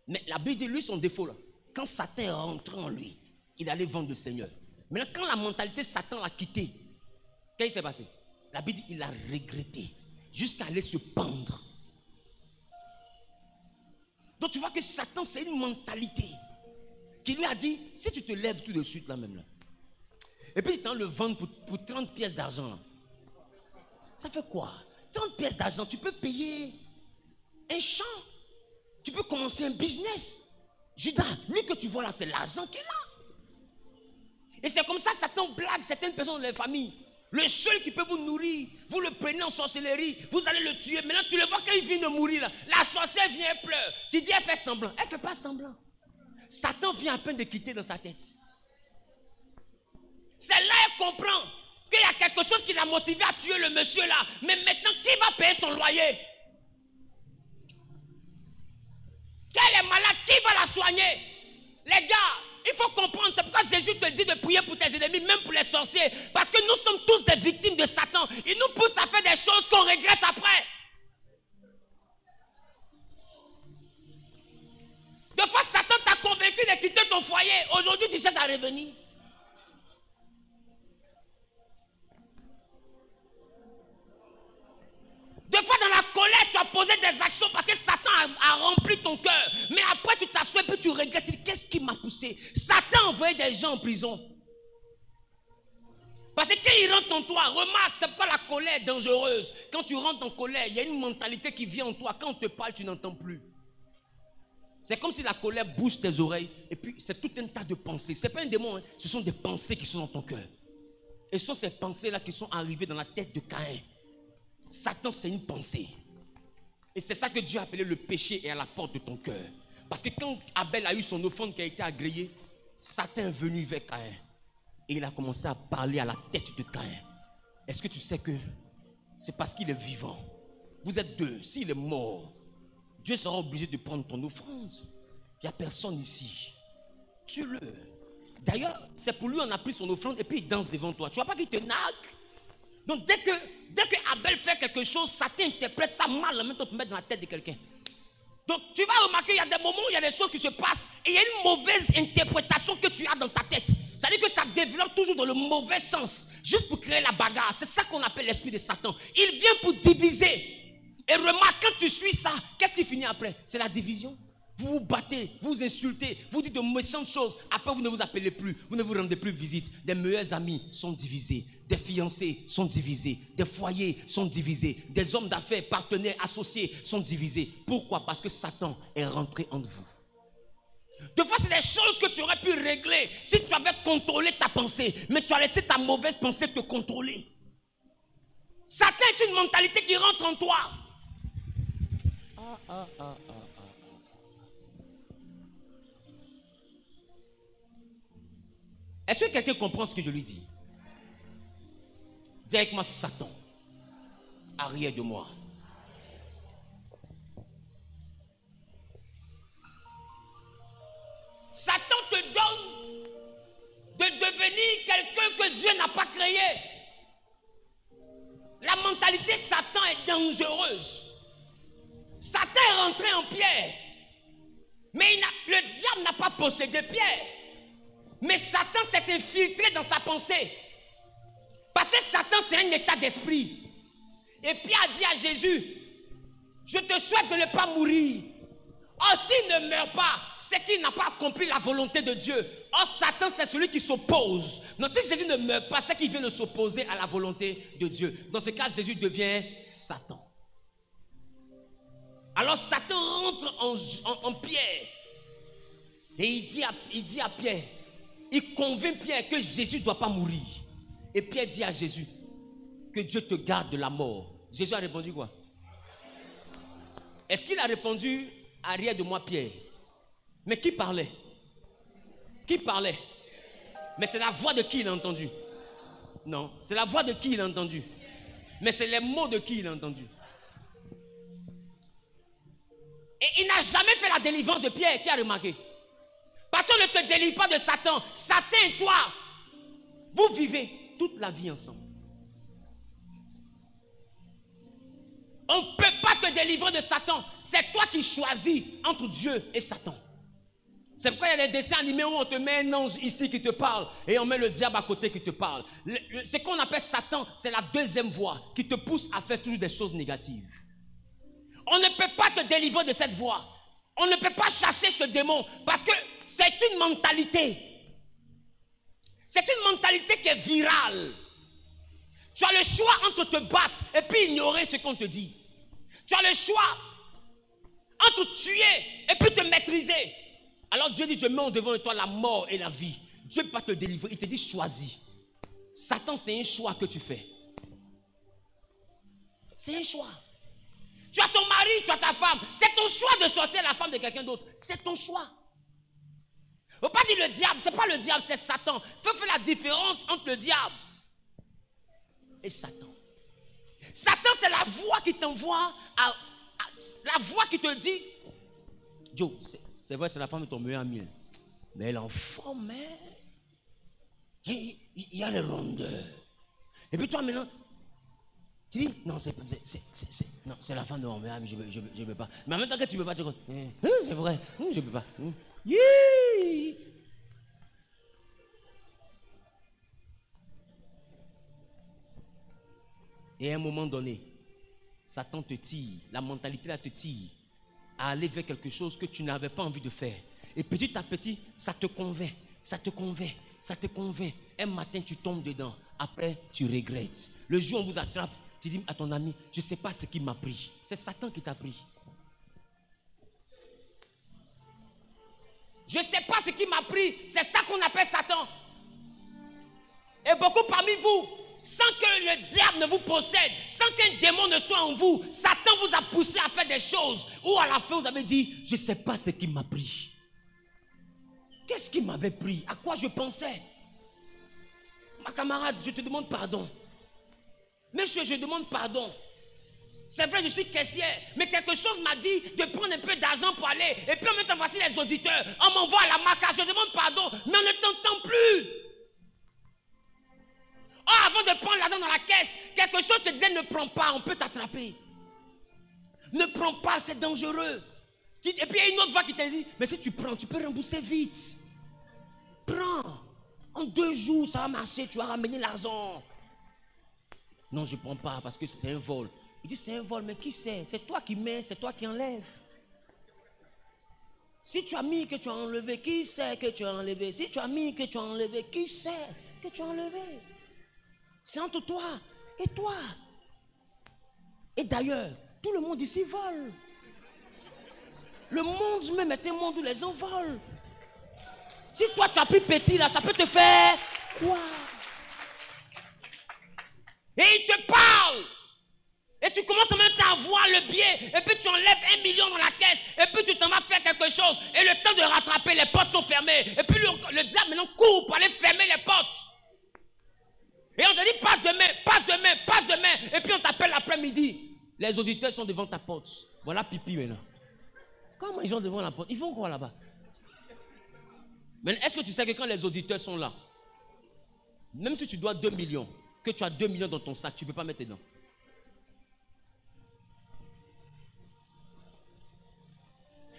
Mais la Bible dit lui son défaut là. Quand Satan est rentré en lui, il allait vendre le Seigneur. Maintenant, quand la mentalité Satan l'a quitté, qu'est-ce qui s'est passé? La Bible dit il a regretté jusqu'à aller se pendre. Donc tu vois que Satan, c'est une mentalité qui lui a dit, si tu te lèves tout de suite là même là, et puis tu t'en le vendre pour 30 pièces d'argent là, ça fait quoi? 30 pièces d'argent, tu peux payer un champ, tu peux commencer un business. Judas, lui que tu vois là, c'est l'argent qui est là. Et c'est comme ça Satan blague certaines personnes de la famille. Le seul qui peut vous nourrir, vous le prenez en sorcellerie, vous allez le tuer. Maintenant tu le vois quand il vient de mourir là, la sorcière vient et pleure. Tu dis elle fait semblant, elle ne fait pas semblant. Satan vient à peine de quitter dans sa tête. C'est là qu'elle comprend qu'il y a quelque chose qui l'a motivé à tuer le monsieur là. Mais maintenant qui va payer son loyer? Qu'elle est malade, qui va la soigner? Les gars, il faut comprendre, c'est pourquoi Jésus te dit de prier pour tes ennemis, même pour les sorciers. Parce que nous sommes tous des victimes de Satan. Il nous pousse à faire des choses qu'on regrette après. Des fois, Satan t'a convaincu de quitter ton foyer. Aujourd'hui, tu cherches à revenir. Des fois, dans la colère, tu as posé des actions parce que Satan a rempli ton cœur. Mais après, tu t'assois et puis tu regrettes. Tu dis, qu'est-ce qui m'a poussé? Satan a envoyé des gens en prison. Parce que quand il rentre en toi, remarque, c'est pourquoi la colère est dangereuse. Quand tu rentres en colère, il y a une mentalité qui vient en toi. Quand on te parle, tu n'entends plus. C'est comme si la colère bouge tes oreilles. Et puis, c'est tout un tas de pensées. Ce n'est pas un démon, hein. Ce sont des pensées qui sont dans ton cœur. Et ce sont ces pensées-là qui sont arrivées dans la tête de Caïn. Satan, c'est une pensée. Et c'est ça que Dieu a appelé le péché est à la porte de ton cœur. Parce que quand Abel a eu son offrande qui a été agréée, Satan est venu vers Caïn. Et il a commencé à parler à la tête de Caïn. Est-ce que tu sais que c'est parce qu'il est vivant? Vous êtes deux. S'il est mort, Dieu sera obligé de prendre ton offrande. Il n'y a personne ici. Tue-le. D'ailleurs, c'est pour lui on a pris son offrande et puis il danse devant toi. Tu ne vois pas qu'il te nargue? Donc dès que Abel fait quelque chose, Satan interprète ça mal en même temps pour mettre dans la tête de quelqu'un. Donc tu vas remarquer, il y a des moments où il y a des choses qui se passent et il y a une mauvaise interprétation que tu as dans ta tête. C'est-à-dire que ça développe toujours dans le mauvais sens, juste pour créer la bagarre. C'est ça qu'on appelle l'esprit de Satan. Il vient pour diviser. Et remarque, quand tu suis ça, qu'est-ce qui finit après? C'est la division. Vous vous battez, vous vous insultez, vous dites de méchantes choses. Après, vous ne vous appelez plus, vous ne vous rendez plus visite. Des meilleurs amis sont divisés, des fiancés sont divisés, des foyers sont divisés, des hommes d'affaires, partenaires, associés sont divisés. Pourquoi? Parce que Satan est rentré entre vous. De fois, c'est des choses que tu aurais pu régler si tu avais contrôlé ta pensée, mais tu as laissé ta mauvaise pensée te contrôler. Satan est une mentalité qui rentre en toi. Est-ce que quelqu'un comprend ce que je lui dis? Dis avec moi, Satan, arrière de moi. Satan te donne de devenir quelqu'un que Dieu n'a pas créé. La mentalité Satan est dangereuse. Satan est rentré en Pierre. Mais le diable n'a pas possédé Pierre. Mais Satan s'est infiltré dans sa pensée. Parce que Satan, c'est un état d'esprit. Et Pierre a dit à Jésus, je te souhaite de ne pas mourir. Or, s'il ne meurt pas, c'est qu'il n'a pas accompli la volonté de Dieu. Or, Satan, c'est celui qui s'oppose. Donc, si Jésus ne meurt pas, c'est qu'il vient de s'opposer à la volonté de Dieu. Dans ce cas, Jésus devient Satan. Alors, Satan rentre en Pierre. Et il dit à Pierre, il convainc Pierre que Jésus ne doit pas mourir. Et Pierre dit à Jésus, que Dieu te garde de la mort. Jésus a répondu quoi? Est-ce qu'il a répondu, arrière de moi Pierre? Mais qui parlait? Qui parlait? Mais c'est la voix de qui il a entendu? Non, c'est la voix de qui il a entendu? Mais c'est les mots de qui il a entendu? Et il n'a jamais fait la délivrance de Pierre. Qui a remarqué? Parce qu'on ne te délivre pas de Satan. Satan et toi, vous vivez toute la vie ensemble. On ne peut pas te délivrer de Satan. C'est toi qui choisis entre Dieu et Satan. C'est pourquoi il y a des dessins animés où on te met un ange ici qui te parle et on met le diable à côté qui te parle. Ce qu'on appelle Satan, c'est la deuxième voie qui te pousse à faire toujours des choses négatives. On ne peut pas te délivrer de cette voie. On ne peut pas chasser ce démon parce que c'est une mentalité. C'est une mentalité qui est virale. Tu as le choix entre te battre et puis ignorer ce qu'on te dit. Tu as le choix entre tuer et puis te maîtriser. Alors Dieu dit, je mets devant toi la mort et la vie. Dieu ne peut pas te délivrer, il te dit choisis. Satan, c'est un choix que tu fais. C'est un choix. Tu as ton mari, tu as ta femme. C'est ton choix de sortir la femme de quelqu'un d'autre. C'est ton choix. Il ne faut pas dire le diable. Ce n'est pas le diable, c'est Satan. Il faut faire la différence entre le diable et Satan. Satan, c'est la voix qui t'envoie la voix qui te dit, Joe, c'est vrai, c'est la femme de ton meilleur ami. Mais elle est en forme, hein? Il y a les rondeurs. Et puis toi, maintenant, tu dis, non, c'est la femme de mon meilleur ami, je ne peux pas. Mais en même temps que tu ne peux pas, tu dis, c'est vrai, je ne peux pas. Yeah. Et à un moment donné, Satan te tire, la mentalité là te tire à aller vers quelque chose que tu n'avais pas envie de faire. Et petit à petit, ça te convainc, ça te convainc, ça te convainc. Un matin, tu tombes dedans. Après, tu regrettes. Le jour où on vous attrape, tu dis à ton ami, je ne sais pas ce qui m'a pris. C'est Satan qui t'a pris. Je ne sais pas ce qui m'a pris. C'est ça qu'on appelle Satan. Et beaucoup parmi vous, sans que le diable ne vous possède, sans qu'un démon ne soit en vous, Satan vous a poussé à faire des choses où à la fin vous avez dit, je ne sais pas ce qui m'a pris. Qu'est-ce qui m'avait pris? À quoi je pensais? Ma camarade, je te demande pardon. Monsieur, je demande pardon. C'est vrai, je suis caissière, mais quelque chose m'a dit de prendre un peu d'argent pour aller. Et puis en même temps, voici les auditeurs. On m'envoie à la maca, je demande pardon, mais on ne t'entend plus. Oh, avant de prendre l'argent dans la caisse, quelque chose te disait ne prends pas, on peut t'attraper. Ne prends pas, c'est dangereux. Et puis il y a une autre voix qui te dit, mais si tu prends, tu peux rembourser vite. Prends. En 2 jours, ça va marcher, tu vas ramener l'argent. Non, je ne prends pas parce que c'est un vol. Il dit, c'est un vol, mais qui sait? C'est toi qui mets, c'est toi qui enlèves. Si tu as mis que tu as enlevé, qui sait que tu as enlevé? Si tu as mis que tu as enlevé, qui sait que tu as enlevé? C'est entre toi et toi. Et d'ailleurs, tout le monde ici vole. Le monde même est un monde où les gens volent. Si toi tu as pris petit là, ça peut te faire quoi? Et il te parle. Et tu commences en même temps à voir le biais. Et puis tu enlèves 1 million dans la caisse. Et puis tu t'en vas faire quelque chose. Et le temps de rattraper, les portes sont fermées. Et puis le diable maintenant court pour aller fermer les portes. Et on te dit passe demain, passe demain, passe demain. Et puis on t'appelle l'après-midi. Les auditeurs sont devant ta porte. Voilà pipi maintenant. Comment ils sont devant la porte? Ils font quoi là-bas? Mais est-ce que tu sais que quand les auditeurs sont là, même si tu dois 2 millions, que tu as 2 millions dans ton sac, tu ne peux pas mettre dedans.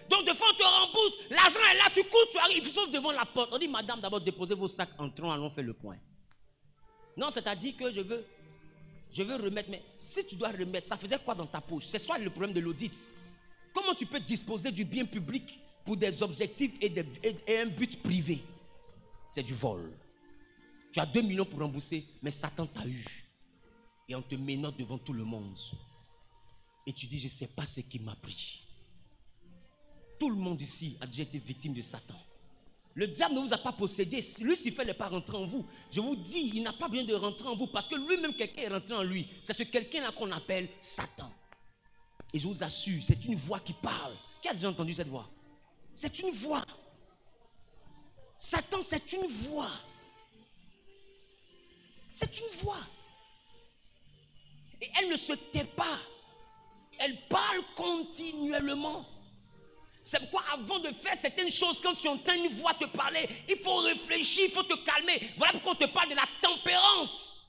Donc de fois on te rembourse, l'argent est là, tu cours, tu arrives, ils sont devant la porte. On dit madame, d'abord déposez vos sacs, entrons, allons faire le point. Non, c'est-à-dire que je veux remettre, mais si tu dois remettre, ça faisait quoi dans ta poche? C'est soit le problème de l'audit. Comment tu peux disposer du bien public pour des objectifs et un but privé? C'est du vol. Tu as 2 millions pour rembourser, mais Satan t'a eu. Et on te ménote devant tout le monde. Et tu dis, je ne sais pas ce qui m'a pris. Tout le monde ici a déjà été victime de Satan. Le diable ne vous a pas possédé. Lucifer n'est pas rentré en vous. Je vous dis, il n'a pas besoin de rentrer en vous parce que lui-même, quelqu'un est rentré en lui. C'est ce quelqu'un-là qu'on appelle Satan. Et je vous assure, c'est une voix qui parle. Qui a déjà entendu cette voix? C'est une voix. Satan, c'est une voix. C'est une voix. Et elle ne se tait pas. Elle parle continuellement. C'est pourquoi avant de faire certaines choses, quand tu entends une voix te parler, il faut réfléchir, il faut te calmer. Voilà pourquoi on te parle de la tempérance.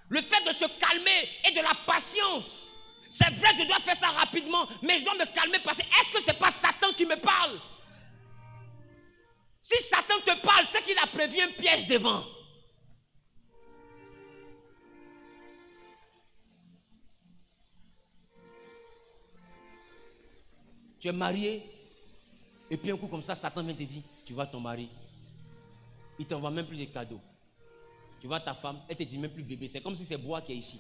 Le fait de se calmer et de la patience. C'est vrai, je dois faire ça rapidement, mais je dois me calmer parce que est-ce que ce n'est pas Satan qui me parle? Si Satan te parle, c'est qu'il a prévu un piège devant. Tu es marié, et puis un coup comme ça, Satan vient te dire, tu vois ton mari, il ne t'envoie même plus de cadeaux. Tu vois ta femme, elle ne te dit même plus bébé, c'est comme si c'est bois qui est ici.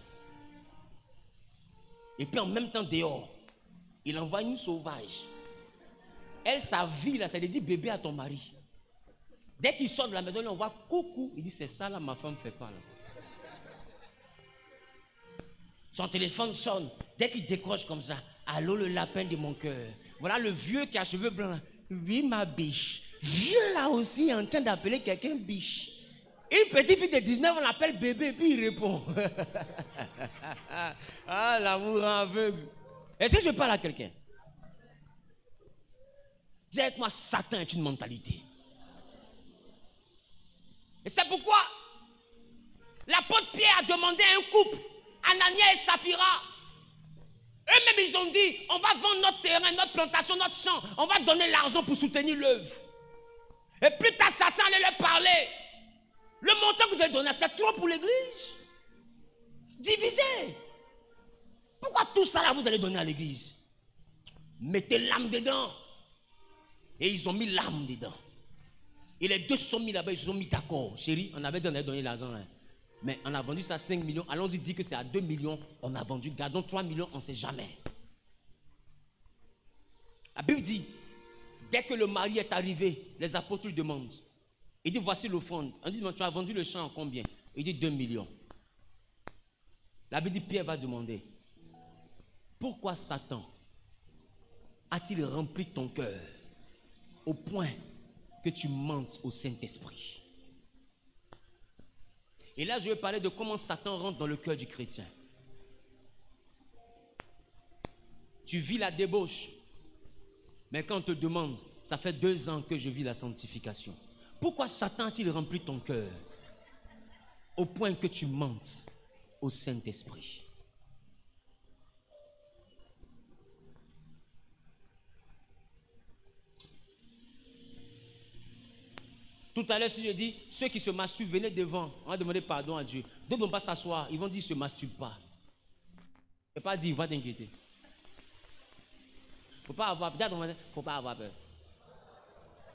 Et puis en même temps dehors, il envoie une sauvage. Elle, sa vie là, ça lui dit bébé à ton mari. Dès qu'il sort de la maison, il envoie coucou. Il dit c'est ça là, ma femme ne fait pas là. Son téléphone sonne. Dès qu'il décroche comme ça, allô le lapin de mon cœur. Voilà le vieux qui a cheveux blancs là. Oui ma biche. Vieux là aussi en train d'appeler quelqu'un biche. Une petite fille de 19 on l'appelle bébé puis il répond. Ah l'amour aveugle. Est-ce que je parle à quelqu'un? Dis avec moi, Satan est une mentalité. Et c'est pourquoi l'apôtre Pierre a demandé à un couple, Anania et Saphira. Eux-mêmes ils ont dit, on va vendre notre terrain, notre plantation, notre champ. On va donner l'argent pour soutenir l'œuvre. Et plus tard, Satan allait leur parler. Le montant que vous allez donner, c'est trop pour l'église. Divisez. Pourquoi tout ça là vous allez donner à l'église? Mettez l'âme dedans. Et ils ont mis l'âme dedans. Et les deux se sont mis là-bas, ils se sont mis d'accord. Chérie, on avait dit qu'on allait donner l'argent là. Mais on a vendu ça à 5 millions. Allons-y dire que c'est à 2 millions. On a vendu, gardons 3 millions, on ne sait jamais. La Bible dit, dès que le mari est arrivé, les apôtres lui demandent. Il dit, voici l'offrande. On dit, tu as vendu le champ en combien? Il dit 2 millions. La Bible dit, Pierre va demander, pourquoi Satan a-t-il rempli ton cœur au point que tu mentes au Saint-Esprit? Et là, je vais parler de comment Satan rentre dans le cœur du chrétien. Tu vis la débauche, mais quand on te demande, ça fait 2 ans que je vis la sanctification. Pourquoi Satan a-t-il rempli ton cœur au point que tu mentes au Saint-Esprit? Tout à l'heure, si je dis, ceux qui se masturbent, venez devant. On va demander pardon à Dieu. D'autres ne vont pas s'asseoir. Ils vont dire, ne se masturbe pas. Il ne faut pas dire, va t'inquiéter. Il ne faut pas avoir peur. Il ne faut pas avoir peur.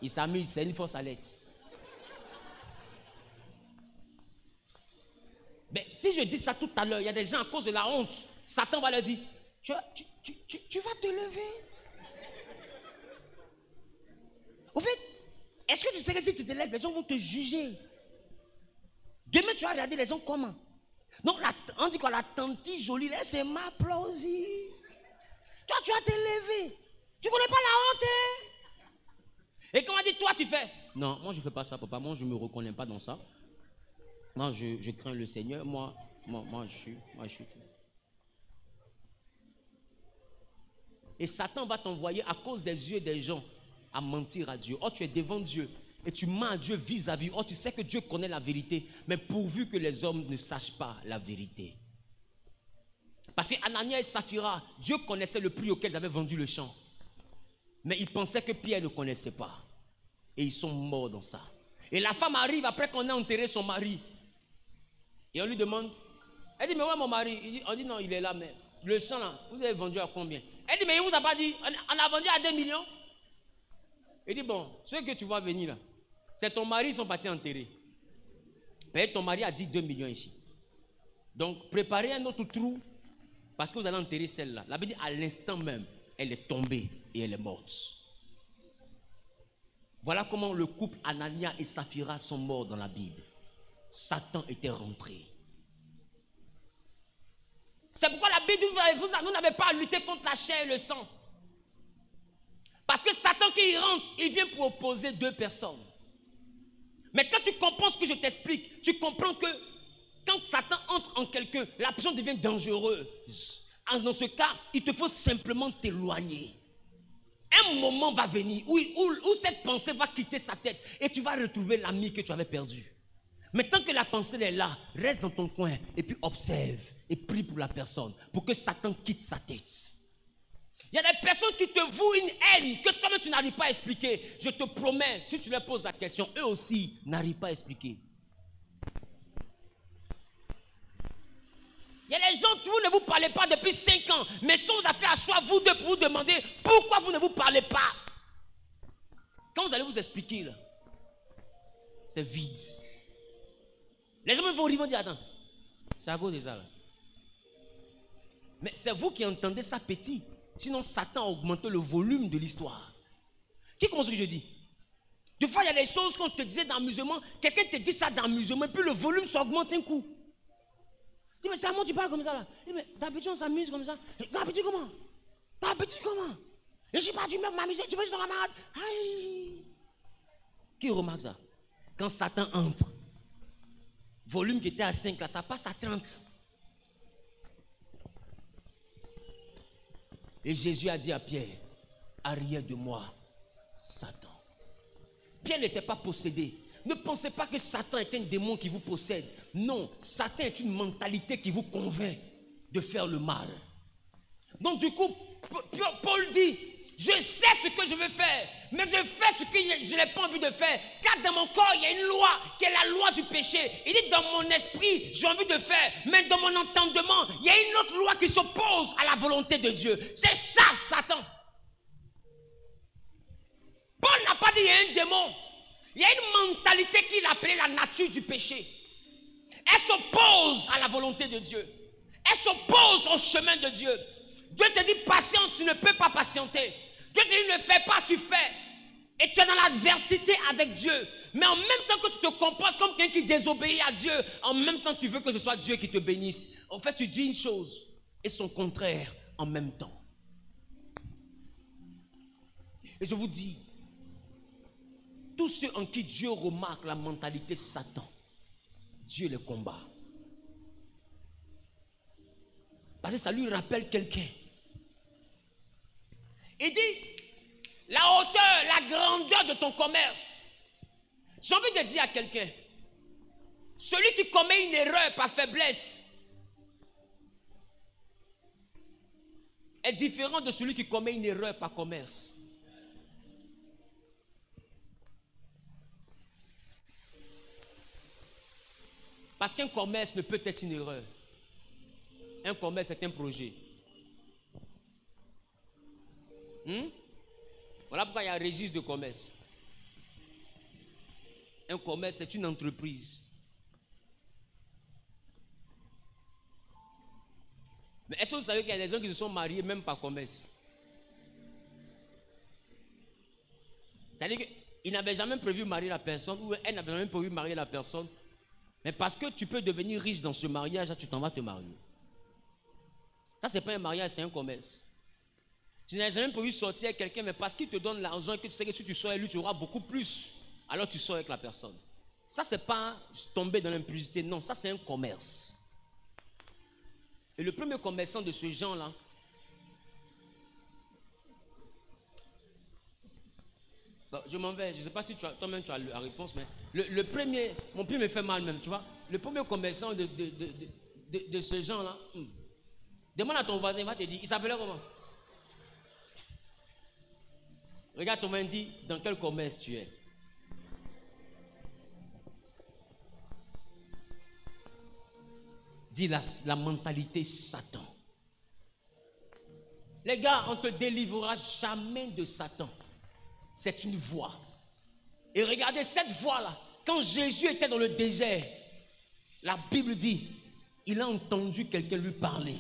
Il s'amuse, c'est une force à l'aide. Mais si je dis ça tout à l'heure, il y a des gens à cause de la honte. Satan va leur dire, tu vas te lever. Au fait, est-ce que tu sais que si tu te lèves, les gens vont te juger? Demain, tu vas regarder les gens comment? Donc, on dit que la tante jolie, là, c'est ma plausie. Toi, tu vas te lever. Tu ne connais pas la honte, hein? Et quand on dit, toi, tu fais? Non, moi, je ne fais pas ça, papa. Moi, je ne me reconnais pas dans ça. Moi, je crains le Seigneur. Moi, je suis. Et Satan va t'envoyer à cause des yeux des gens à mentir à Dieu. Oh, tu es devant Dieu et tu mens à Dieu vis-à-vis. Oh, tu sais que Dieu connaît la vérité, mais pourvu que les hommes ne sachent pas la vérité. Parce qu'Anania et Saphira, Dieu connaissait le prix auquel ils avaient vendu le champ. Mais ils pensaient que Pierre ne connaissait pas. Et ils sont morts dans ça. Et la femme arrive après qu'on a enterré son mari. Et on lui demande, elle dit, mais où est mon mari? On dit, non, il est là, mais le champ là, vous avez vendu à combien? Elle dit, mais il ne vous a pas dit, on a vendu à 2 millions. Il dit, bon, ceux que tu vois venir là, c'est ton mari, ils sont partis enterrer. Mais ton mari a dit 2 millions ici. Donc, préparez un autre trou, parce que vous allez enterrer celle-là. La Bible dit, à l'instant même, elle est tombée et elle est morte. Voilà comment le couple Anania et Saphira sont morts dans la Bible. Satan était rentré. C'est pourquoi la Bible dit, vous n'avez pas à lutter contre la chair et le sang. Parce que Satan, quand il rentre, il vient pour opposer 2 personnes. Mais quand tu comprends ce que je t'explique, tu comprends que quand Satan entre en quelqu'un, la personne devient dangereuse. Dans ce cas, il te faut simplement t'éloigner. Un moment va venir où cette pensée va quitter sa tête et tu vas retrouver l'ami que tu avais perdu. Mais tant que la pensée est là, reste dans ton coin et puis observe et prie pour la personne pour que Satan quitte sa tête. Il y a des personnes qui te vouent une haine que toi-même tu n'arrives pas à expliquer. Je te promets, si tu leur poses la question, eux aussi n'arrivent pas à expliquer. Il y a des gens, vous ne vous parlez pas depuis 5 ans, mais si on vous a fait asseoir vous deux pour vous demander pourquoi vous ne vous parlez pas. Quand vous allez vous expliquer, là, c'est vide. Les gens vont rire, vont dire, attends, c'est à cause de ça là. Mais c'est vous qui entendez ça petit. Sinon, Satan a augmenté le volume de l'histoire. Qui comprend ce que je dis? Des fois, il y a des choses qu'on te disait d'amusement. Quelqu'un te dit ça d'amusement, et puis le volume s'augmente un coup. Tu dis, mais c'est à moi tu parles comme ça là. Je dis, mais d'habitude, on s'amuse comme ça. D'habitude, comment? D'habitude, comment? Et je ne sais pas, tu veux m'amuser, tu veux juste ton camarade. Aïe! Qui remarque ça? Quand Satan entre, volume qui était à 5 là, ça passe à 30. Et Jésus a dit à Pierre, arrière de moi, Satan. Pierre n'était pas possédé. Ne pensez pas que Satan est un démon qui vous possède. Non, Satan est une mentalité qui vous convainc de faire le mal. Donc du coup, Paul dit, je sais ce que je veux faire, mais je fais ce que je n'ai pas envie de faire. Car dans mon corps, il y a une loi qui est la loi du péché. Il dit, dans mon esprit, j'ai envie de faire, mais dans mon entendement, il y a une autre loi qui s'oppose à la volonté de Dieu. C'est ça, Satan. Paul n'a pas dit, il y a un démon. Il y a une mentalité qu'il appelait la nature du péché. Elle s'oppose à la volonté de Dieu. Elle s'oppose au chemin de Dieu. Dieu te dit, patiente, tu ne peux pas patienter. Dieu te dit, ne fais pas, tu fais. Et tu es dans l'adversité avec Dieu. Mais en même temps que tu te comportes comme quelqu'un qui désobéit à Dieu, en même temps tu veux que ce soit Dieu qui te bénisse. En fait, tu dis une chose et son contraire en même temps. Et je vous dis, tous ceux en qui Dieu remarque la mentalité Satan, Dieu les combat. Parce que ça lui rappelle quelqu'un. Il dit, la hauteur, la grandeur de ton commerce. J'ai envie de dire à quelqu'un, celui qui commet une erreur par faiblesse est différent de celui qui commet une erreur par commerce. Parce qu'un commerce ne peut être une erreur. Un commerce est un projet. Voilà pourquoi il y a un registre de commerce. Un commerce, c'est une entreprise. Mais est-ce que vous savez qu'il y a des gens qui se sont mariés même par commerce? C'est-à-dire qu'ils n'avaient jamais prévu marier la personne, ou elle n'avait jamais prévu marier la personne. Mais parce que tu peux devenir riche dans ce mariage, tu t'en vas te marier. Ça, ce n'est pas un mariage, c'est un commerce. Tu n'as jamais prévu sortir avec quelqu'un, mais parce qu'il te donne l'argent et que tu sais que si tu sors avec lui, tu auras beaucoup plus. Alors tu sors avec la personne. Ça, ce n'est pas tomber dans l'impudicité. Non, ça, c'est un commerce. Et le premier commerçant de ce genre-là, je m'en vais, je ne sais pas si toi-même tu as la réponse, mais le premier, mon pied me fait mal même, tu vois. Le premier commerçant de ce genre-là, demande à ton voisin, il va te dire, il s'appelait comment? Regarde ton main, dit, dans quel commerce tu es? Dis la mentalité Satan. Les gars, on ne te délivrera jamais de Satan. C'est une voie. Et regardez cette voie-là. Quand Jésus était dans le désert, la Bible dit, il a entendu quelqu'un lui parler.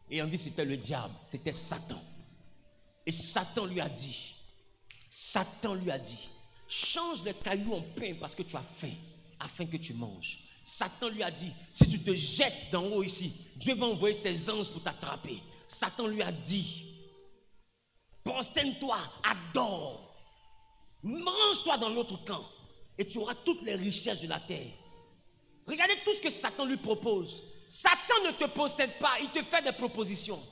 Et on dit c'était le diable, c'était Satan. Et Satan lui a dit, change les cailloux en pain parce que tu as faim, afin que tu manges. Satan lui a dit, si tu te jettes d'en haut ici, Dieu va envoyer ses anges pour t'attraper. Satan lui a dit, prosterne-toi, adore. Mange-toi dans l'autre camp et tu auras toutes les richesses de la terre. Regardez tout ce que Satan lui propose. Satan ne te possède pas, il te fait des propositions.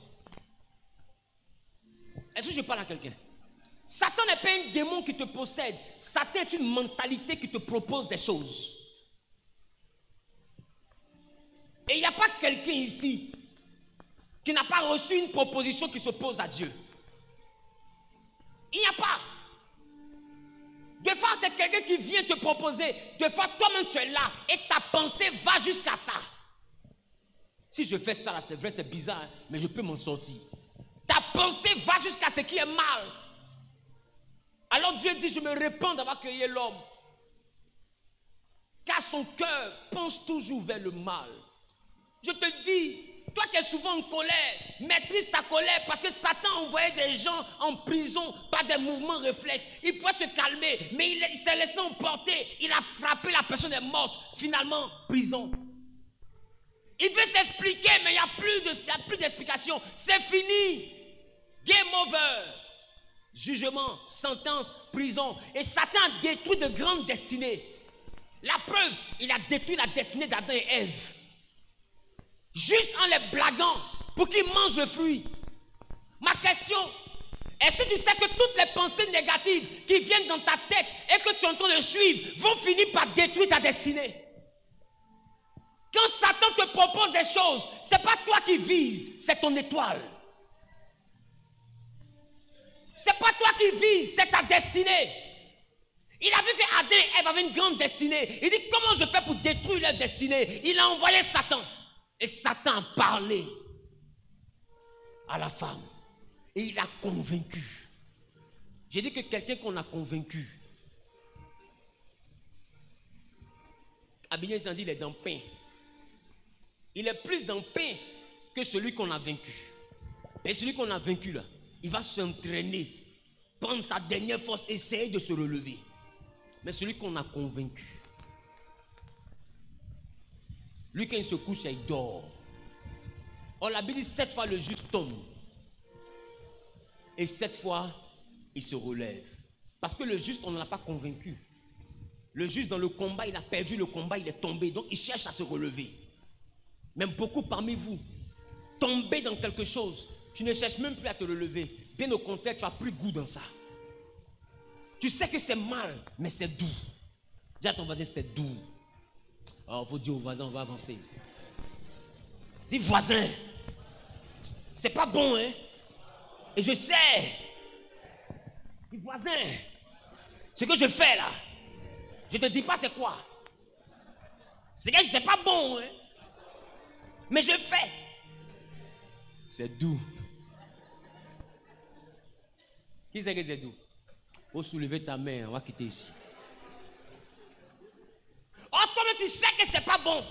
Est-ce que je parle à quelqu'un? Satan n'est pas un démon qui te possède. Satan est une mentalité qui te propose des choses. Et il n'y a pas quelqu'un ici qui n'a pas reçu une proposition qui s'oppose à Dieu. Il n'y a pas. Des fois, c'est quelqu'un qui vient te proposer. Des fois, toi-même, tu es là et ta pensée va jusqu'à ça. Si je fais ça, c'est vrai, c'est bizarre, hein, mais je peux m'en sortir. Ta pensée va jusqu'à ce qui est mal. Alors Dieu dit, je me répands d'avoir créé l'homme. Car son cœur penche toujours vers le mal. Je te dis, toi qui es souvent en colère, maîtrise ta colère parce que Satan envoyait des gens en prison par des mouvements réflexes. Il pouvait se calmer, mais il s'est laissé emporter. Il a frappé, la personne est morte. Finalement, prison. Il veut s'expliquer, mais il n'y a plus d'explication. C'est fini. Game over. Jugement, sentence, prison. Et Satan a détruit de grandes destinées. La preuve, il a détruit la destinée d'Adam et Ève. Juste en les blaguant pour qu'ils mangent le fruit. Ma question, est-ce que tu sais que toutes les pensées négatives qui viennent dans ta tête et que tu es en train de suivre vont finir par détruire ta destinée? Quand Satan te propose des choses, ce n'est pas toi qui vises, c'est ton étoile. Ce n'est pas toi qui vises, c'est ta destinée. Il a vu qu'Adam et Ève avaient une grande destinée. Il dit, comment je fais pour détruire leur destinée? Il a envoyé Satan. Et Satan a parlé à la femme. Et il a convaincu. J'ai dit que quelqu'un qu'on a convaincu. Abigné s'en dit, il est dans le pain. Il est plus dans le pain que celui qu'on a vaincu. Et celui qu'on a vaincu là, il va s'entraîner, prendre sa dernière force, essayer de se relever. Mais celui qu'on a convaincu, lui quand il se couche, il dort. On l'a dit 7 fois le juste tombe. Et 7 fois, il se relève. Parce que le juste, on ne l'a pas convaincu. Le juste dans le combat, il a perdu le combat, il est tombé. Donc il cherche à se relever. Même beaucoup parmi vous, tombez dans quelque chose, tu ne cherches même plus à te relever. Bien au contraire, tu as pris goût dans ça. Tu sais que c'est mal, mais c'est doux. Dis à ton voisin, c'est doux. Alors, il faut dire au voisin, on va avancer. Dis, voisin, c'est pas bon, hein? Et je sais. Dis, voisin, ce que je fais là, je te dis pas c'est quoi. C'est que c'est pas bon, hein? Mais je fais. C'est doux. Qui c'est que c'est doux? Faut soulever ta main, on va quitter ici. Oh, toi, mais tu sais que c'est pas bon.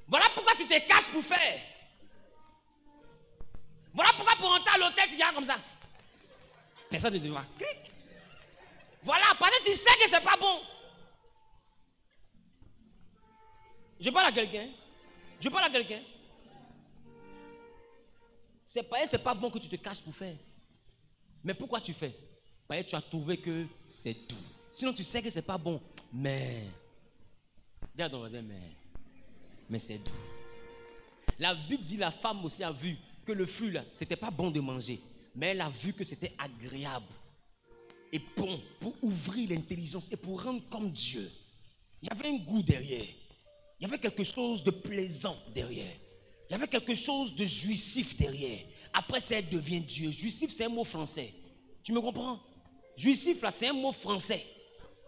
Voilà pourquoi tu te caches pour faire. Voilà pourquoi pour entrer à l'hôtel, tu viens comme ça. Personne ne te voit. Clic. Voilà, parce que tu sais que c'est pas bon. Je parle à quelqu'un. Je parle à quelqu'un. C'est pas bon que tu te caches pour faire. Mais pourquoi tu fais? Parce que tu as trouvé que c'est tout. Sinon tu sais que c'est pas bon. Mais. Dis à ton voisin, mais c'est doux. La Bible dit la femme aussi a vu que le fruit là, c'était pas bon de manger. Mais elle a vu que c'était agréable. Et bon pour ouvrir l'intelligence et pour rendre comme Dieu. Il y avait un goût derrière. Il y avait quelque chose de plaisant derrière. Il y avait quelque chose de jouissif derrière. Après ça, elle devient Dieu. Jouissif, c'est un mot français. Tu me comprends? Jouissif, là, c'est un mot français.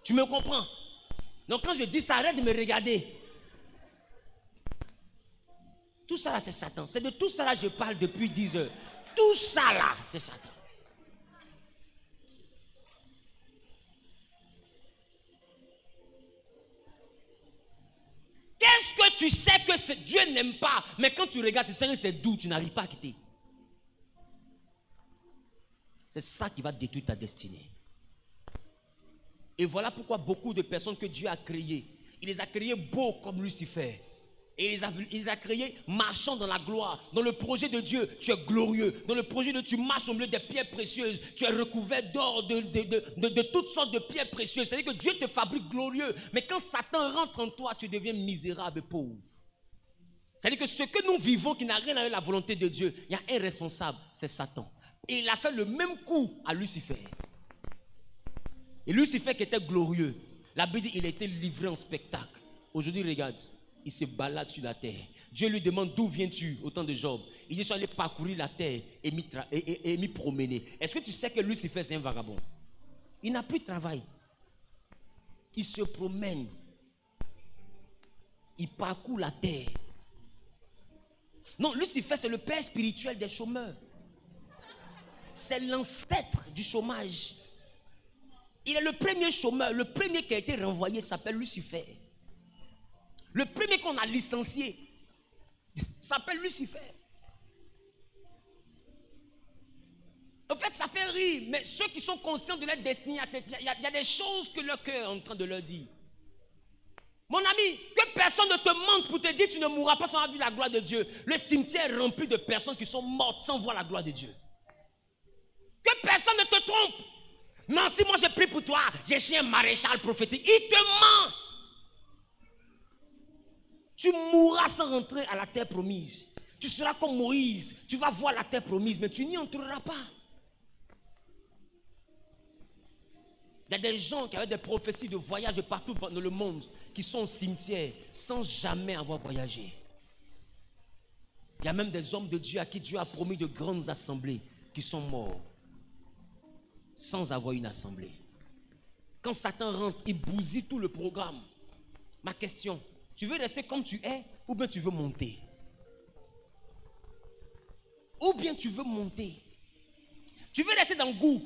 Tu me comprends? Donc quand je dis ça, arrête de me regarder. Tout ça là, c'est Satan. C'est de tout ça là que je parle depuis 10 heures. Tout ça là, c'est Satan. Qu'est-ce que tu sais que Dieu n'aime pas, mais quand tu regardes, tu sais que c'est doux, tu n'arrives pas à quitter. C'est ça qui va détruire ta destinée. Et voilà pourquoi beaucoup de personnes que Dieu a créées, il les a créées beaux comme Lucifer. Et il les a créés marchant dans la gloire. Dans le projet de Dieu, tu es glorieux. Dans le projet de Dieu, tu marches au milieu des pierres précieuses. Tu es recouvert d'or, de toutes sortes de pierres précieuses. C'est-à-dire que Dieu te fabrique glorieux. Mais quand Satan rentre en toi, tu deviens misérable et pauvre. C'est-à-dire que ce que nous vivons qui n'a rien à voir avec la volonté de Dieu, il y a un responsable, c'est Satan. Et il a fait le même coup à Lucifer. Et Lucifer qui était glorieux, la Bible dit qu'il a été livré en spectacle. Aujourd'hui, regarde. Il se balade sur la terre. Dieu lui demande d'où viens-tu au temps de Job. Il dit je suis allé parcourir la terre et m'y promener. Est-ce que tu sais que Lucifer c'est un vagabond? Il n'a plus de travail. Il se promène. Il parcourt la terre. Non, Lucifer c'est le père spirituel des chômeurs. C'est l'ancêtre du chômage. Il est le premier chômeur. Le premier qui a été renvoyé s'appelle Lucifer. Le premier qu'on a licencié s'appelle Lucifer. En fait, ça fait rire, mais ceux qui sont conscients de leur destinée, il y a des choses que leur cœur est en train de leur dire. Mon ami, que personne ne te mente pour te dire tu ne mourras pas sans avoir vu la gloire de Dieu. Le cimetière est rempli de personnes qui sont mortes sans voir la gloire de Dieu. Que personne ne te trompe. Non, si moi je prie pour toi, je suis un maréchal prophétique. Il te ment. Tu mourras sans rentrer à la terre promise. Tu seras comme Moïse. Tu vas voir la terre promise, mais tu n'y entreras pas. Il y a des gens qui avaient des prophéties de voyage partout dans le monde, qui sont au cimetière sans jamais avoir voyagé. Il y a même des hommes de Dieu à qui Dieu a promis de grandes assemblées qui sont morts sans avoir une assemblée. Quand Satan rentre, il bousille tout le programme. Ma question, tu veux rester comme tu es ou bien tu veux monter? Ou bien tu veux monter? Tu veux rester dans le goût?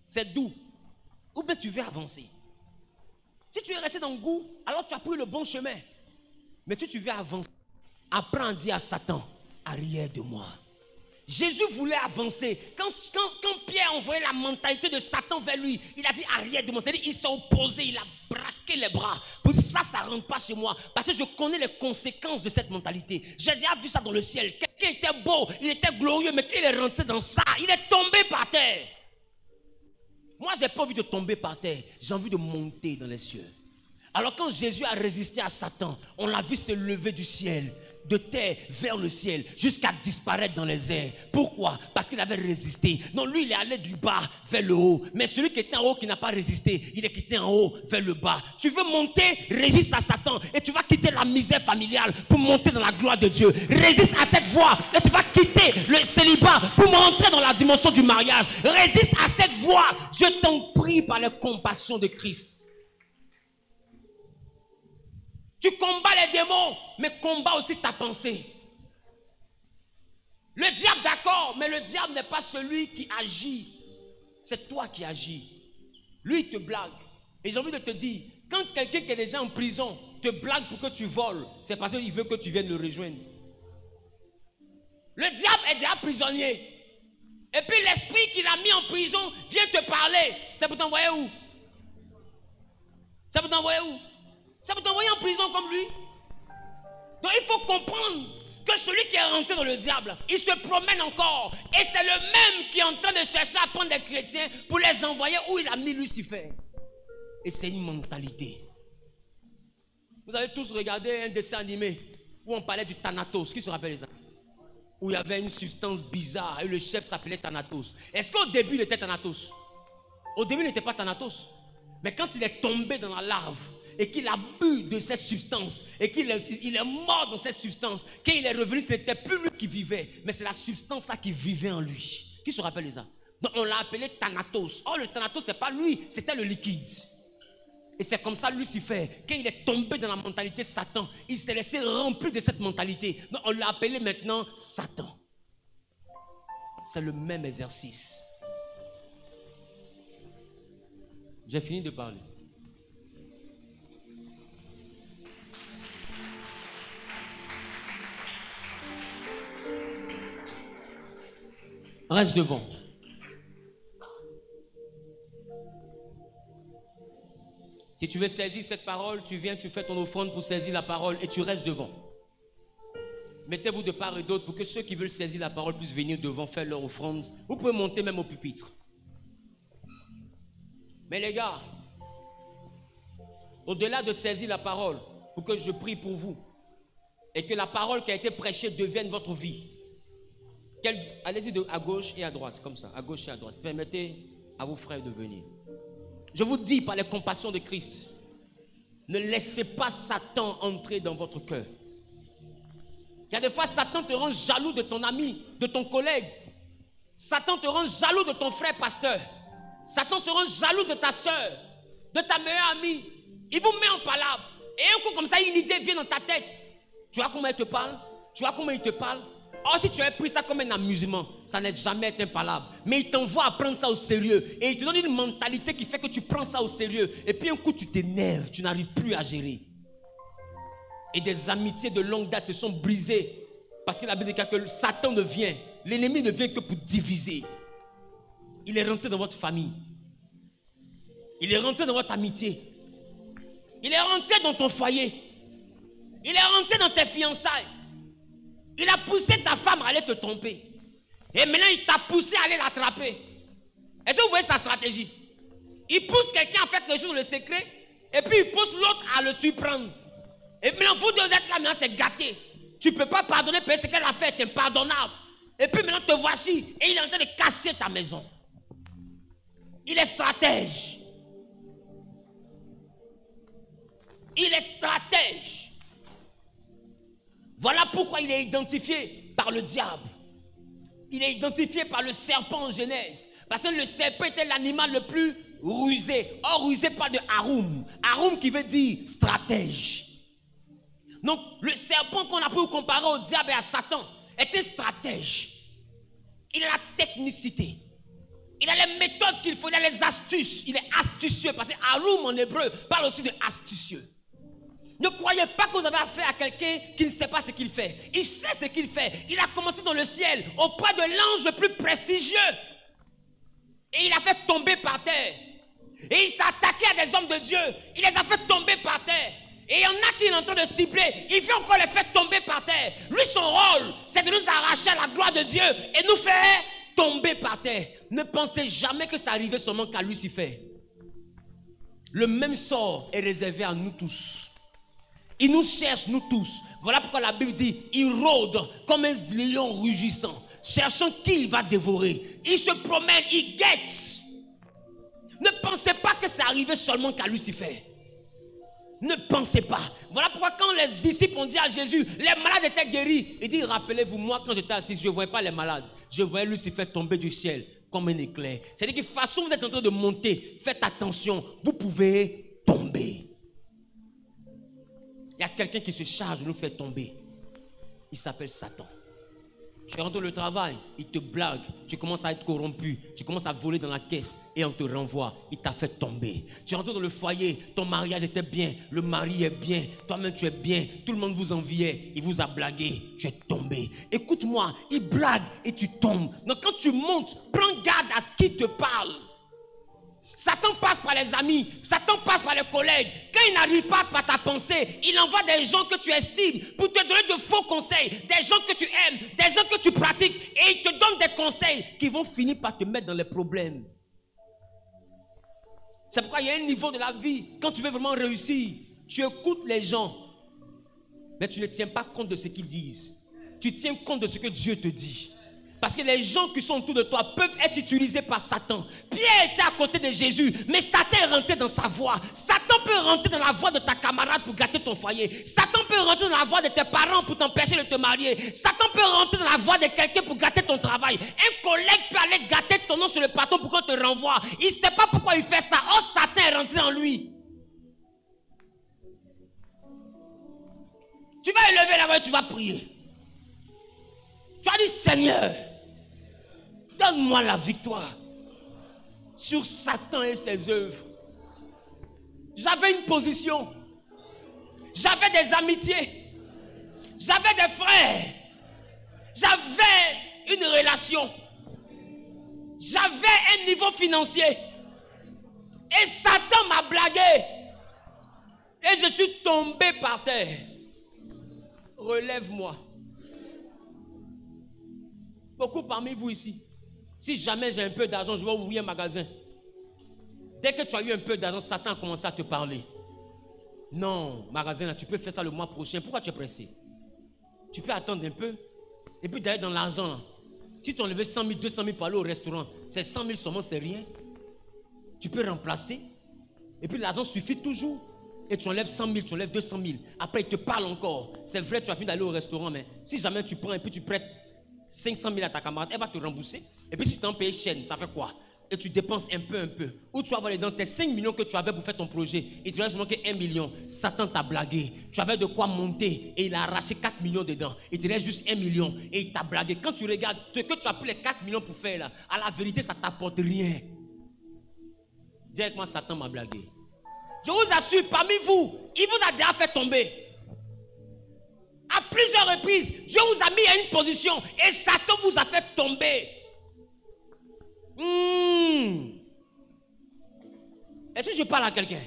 C'est doux. Ou bien tu veux avancer? Si tu es resté dans le goût, alors tu as pris le bon chemin. Mais si tu veux avancer, apprends à dire à Satan, arrière de moi. Jésus voulait avancer. Quand Pierre a envoyé la mentalité de Satan vers lui, il a dit arrière de moi. C'est-à-dire il s'est opposé, il a braqué les bras. Pour dire ça ne rentre pas chez moi. Parce que je connais les conséquences de cette mentalité. J'ai déjà vu ça dans le ciel. Quelqu'un était beau, il était glorieux, mais quand il est rentré dans ça, il est tombé par terre. Moi, je n'ai pas envie de tomber par terre. J'ai envie de monter dans les cieux. Alors quand Jésus a résisté à Satan, on l'a vu se lever du ciel, de terre vers le ciel, jusqu'à disparaître dans les airs. Pourquoi? Parce qu'il avait résisté. Non, lui, il est allé du bas vers le haut. Mais celui qui était en haut, qui n'a pas résisté, il est quitté en haut vers le bas. Tu veux monter, résiste à Satan et tu vas quitter la misère familiale pour monter dans la gloire de Dieu. Résiste à cette voie et tu vas quitter le célibat pour rentrer dans la dimension du mariage. Résiste à cette voie. Je t'en prie par les compassions de Christ. Tu combats les démons, mais combats aussi ta pensée. Le diable, d'accord, mais le diable n'est pas celui qui agit. C'est toi qui agis. Lui, il te blague. Et j'ai envie de te dire, quand quelqu'un qui est déjà en prison te blague pour que tu voles, c'est parce qu'il veut que tu viennes le rejoindre. Le diable est déjà prisonnier. Et puis l'esprit qu'il a mis en prison vient te parler. C'est pour t'envoyer où? C'est pour t'envoyer où? C'est pour t'envoyer en prison comme lui. Donc il faut comprendre que celui qui est rentré dans le diable, il se promène encore. Et c'est le même qui est en train de chercher à prendre des chrétiens pour les envoyer où il a mis Lucifer. Et c'est une mentalité. Vous avez tous regardé un dessin animé où on parlait du Thanatos. Qui se rappelle ça? Où il y avait une substance bizarre et le chef s'appelait Thanatos. Est-ce qu'au début il était Thanatos? Au début il n'était pas Thanatos. Mais quand il est tombé dans la larve et qu'il a bu de cette substance et qu'il est mort dans cette substance, quand il est revenu, ce n'était plus lui qui vivait, mais c'est la substance là qui vivait en lui. Qui se rappelle de ça? Donc on l'a appelé Thanatos. Or le Thanatos c'est pas lui, c'était le liquide. Et c'est comme ça Lucifer, quand il est tombé dans la mentalité Satan, il s'est laissé remplir de cette mentalité. Donc on l'a appelé maintenant Satan. C'est le même exercice. J'ai fini de parler. Reste devant. Si tu veux saisir cette parole, tu viens, tu fais ton offrande pour saisir la parole et tu restes devant. Mettez-vous de part et d'autre pour que ceux qui veulent saisir la parole puissent venir devant faire leur offrande. Vous pouvez monter même au pupitre. Mais les gars, au-delà de saisir la parole, pour que je prie pour vous et que la parole qui a été prêchée devienne votre vie, allez-y à gauche et à droite, comme ça, à gauche et à droite. Permettez à vos frères de venir. Je vous dis par les compassions de Christ, ne laissez pas Satan entrer dans votre cœur. Il y a des fois, Satan te rend jaloux de ton ami, de ton collègue. Satan te rend jaloux de ton frère pasteur. Satan se rend jaloux de ta soeur, de ta meilleure amie. Il vous met en palabre. Et un coup comme ça, une idée vient dans ta tête. Tu vois comment elle te parle? Tu vois comment il te parle? Or, si tu as pris ça comme un amusement, ça n'est jamais été un palabre. Mais il t'envoie à prendre ça au sérieux. Et il te donne une mentalité qui fait que tu prends ça au sérieux. Et puis un coup, tu t'énerves, tu n'arrives plus à gérer. Et des amitiés de longue date se sont brisées. Parce que la Bible dit que Satan ne vient. L'ennemi ne vient que pour diviser. Il est rentré dans votre famille. Il est rentré dans votre amitié. Il est rentré dans ton foyer. Il est rentré dans tes fiançailles. Il a poussé ta femme à aller te tromper. Et maintenant, il t'a poussé à aller l'attraper. Est-ce que vous voyez sa stratégie? Il pousse quelqu'un à faire quelque chose dans le secret. Et puis, il pousse l'autre à le surprendre. Et maintenant, vous deux êtes là, maintenant, c'est gâté. Tu ne peux pas pardonner parce que ce qu'elle a fait est impardonnable. Et puis, maintenant, te voici. Et il est en train de casser ta maison. Il est stratège. Il est stratège. Voilà pourquoi il est identifié par le diable. Il est identifié par le serpent en Genèse. Parce que le serpent était l'animal le plus rusé. Or, rusé parle de Haroum. Haroum qui veut dire stratège. Donc, le serpent qu'on a pu comparer au diable et à Satan était stratège. Il a la technicité. Il a les méthodes qu'il faut, il a les astuces. Il est astucieux. Parce que Haroum en hébreu parle aussi de astucieux. Ne croyez pas que vous avez affaire à quelqu'un qui ne sait pas ce qu'il fait. Il sait ce qu'il fait. Il a commencé dans le ciel auprès de l'ange le plus prestigieux. Et il a fait tomber par terre. Et il s'est attaqué à des hommes de Dieu. Il les a fait tomber par terre. Et il y en a qui est en train de cibler. Il vient encore les faire tomber par terre. Lui, son rôle, c'est de nous arracher à la gloire de Dieu et nous faire tomber par terre. Ne pensez jamais que ça arrivait seulement qu'à Lucifer. Le même sort est réservé à nous tous. Il nous cherche, nous tous. Voilà pourquoi la Bible dit, il rôde comme un lion rugissant, cherchant qui il va dévorer. Il se promène, il guette. Ne pensez pas que c'est arrivé seulement qu'à Lucifer. Ne pensez pas. Voilà pourquoi quand les disciples ont dit à Jésus, les malades étaient guéris. Il dit, rappelez-vous, moi quand j'étais assis, je ne voyais pas les malades. Je voyais Lucifer tomber du ciel comme un éclair. C'est-à-dire que de toute façon, vous êtes en train de monter. Faites attention, vous pouvez tomber. Il y a quelqu'un qui se charge de nous faire tomber. Il s'appelle Satan. Tu rentres au travail, il te blague, tu commences à être corrompu, tu commences à voler dans la caisse et on te renvoie, il t'a fait tomber. Tu rentres dans le foyer, ton mariage était bien, le mari est bien, toi-même tu es bien, tout le monde vous enviait, il vous a blagué, tu es tombé. Écoute-moi, il blague et tu tombes. Donc quand tu montes, prends garde à ce qui te parle. Satan passe par les amis, Satan passe par les collègues. Quand il n'arrive pas par ta pensée, il envoie des gens que tu estimes pour te donner de faux conseils, des gens que tu aimes, des gens que tu pratiques, et il te donne des conseils qui vont finir par te mettre dans les problèmes. C'est pourquoi il y a un niveau de la vie, quand tu veux vraiment réussir, tu écoutes les gens, mais tu ne tiens pas compte de ce qu'ils disent. Tu tiens compte de ce que Dieu te dit. Parce que les gens qui sont autour de toi peuvent être utilisés par Satan. Pierre était à côté de Jésus, mais Satan est rentré dans sa voie. Satan peut rentrer dans la voie de ta camarade pour gâter ton foyer. Satan peut rentrer dans la voie de tes parents pour t'empêcher de te marier. Satan peut rentrer dans la voie de quelqu'un pour gâter ton travail. Un collègue peut aller gâter ton nom sur le plateau pour qu'on te renvoie. Il ne sait pas pourquoi il fait ça. Oh, Satan est rentré en lui. Tu vas élever la voix et tu vas prier. Tu vas dire, Seigneur, donne-moi la victoire sur Satan et ses œuvres. J'avais une position. J'avais des amitiés. J'avais des frères. J'avais une relation. J'avais un niveau financier. Et Satan m'a blagué. Et je suis tombé par terre. Relève-moi. Beaucoup parmi vous ici, si jamais j'ai un peu d'argent, je vais ouvrir un magasin. Dès que tu as eu un peu d'argent, Satan a commencé à te parler. Non, magasin, là, tu peux faire ça le mois prochain. Pourquoi tu es pressé? Tu peux attendre un peu. Et puis d'aller dans l'argent, là. Si tu enlèves 100 000, 200 000 pour aller au restaurant, c'est 100 000 seulement, c'est rien. Tu peux remplacer. Et puis l'argent suffit toujours. Et tu enlèves 100 000, tu enlèves 200 000. Après, il te parle encore. C'est vrai, tu as fini d'aller au restaurant, mais si jamais tu prends et puis tu prêtes 500 000 à ta camarade, elle va te rembourser. Et puis si tu t'en payes chaîne, ça fait quoi? Et tu dépenses un peu. Ou tu vas avoir les dents, tes 5 millions que tu avais pour faire ton projet, et tu vas seulement que 1 million. Satan t'a blagué. Tu avais de quoi monter et il a arraché 4 millions dedans. Et tu restes juste 1 million et il t'a blagué. Quand tu regardes ce que tu as pris les 4 millions pour faire là, à la vérité, ça ne t'apporte rien. Dis avec moi, Satan m'a blagué. Je vous assure, parmi vous, il vous a déjà fait tomber. À plusieurs reprises, Dieu vous a mis à une position et Satan vous a fait tomber. Est-ce que je parle à quelqu'un?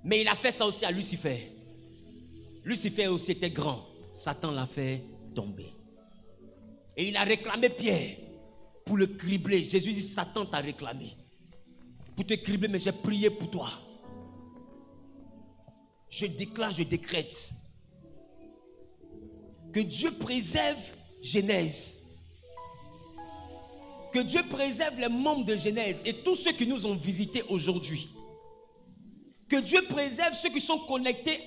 Mais il a fait ça aussi à Lucifer. Lucifer aussi était grand. Satan l'a fait tomber. Et il a réclamé Pierre pour le cribler. Jésus dit, Satan t'a réclamé pour te cribler, mais j'ai prié pour toi. Je déclare, je décrète que Dieu préserve Genèse. Que Dieu préserve les membres de Genèse et tous ceux qui nous ont visités aujourd'hui. Que Dieu préserve ceux qui sont connectés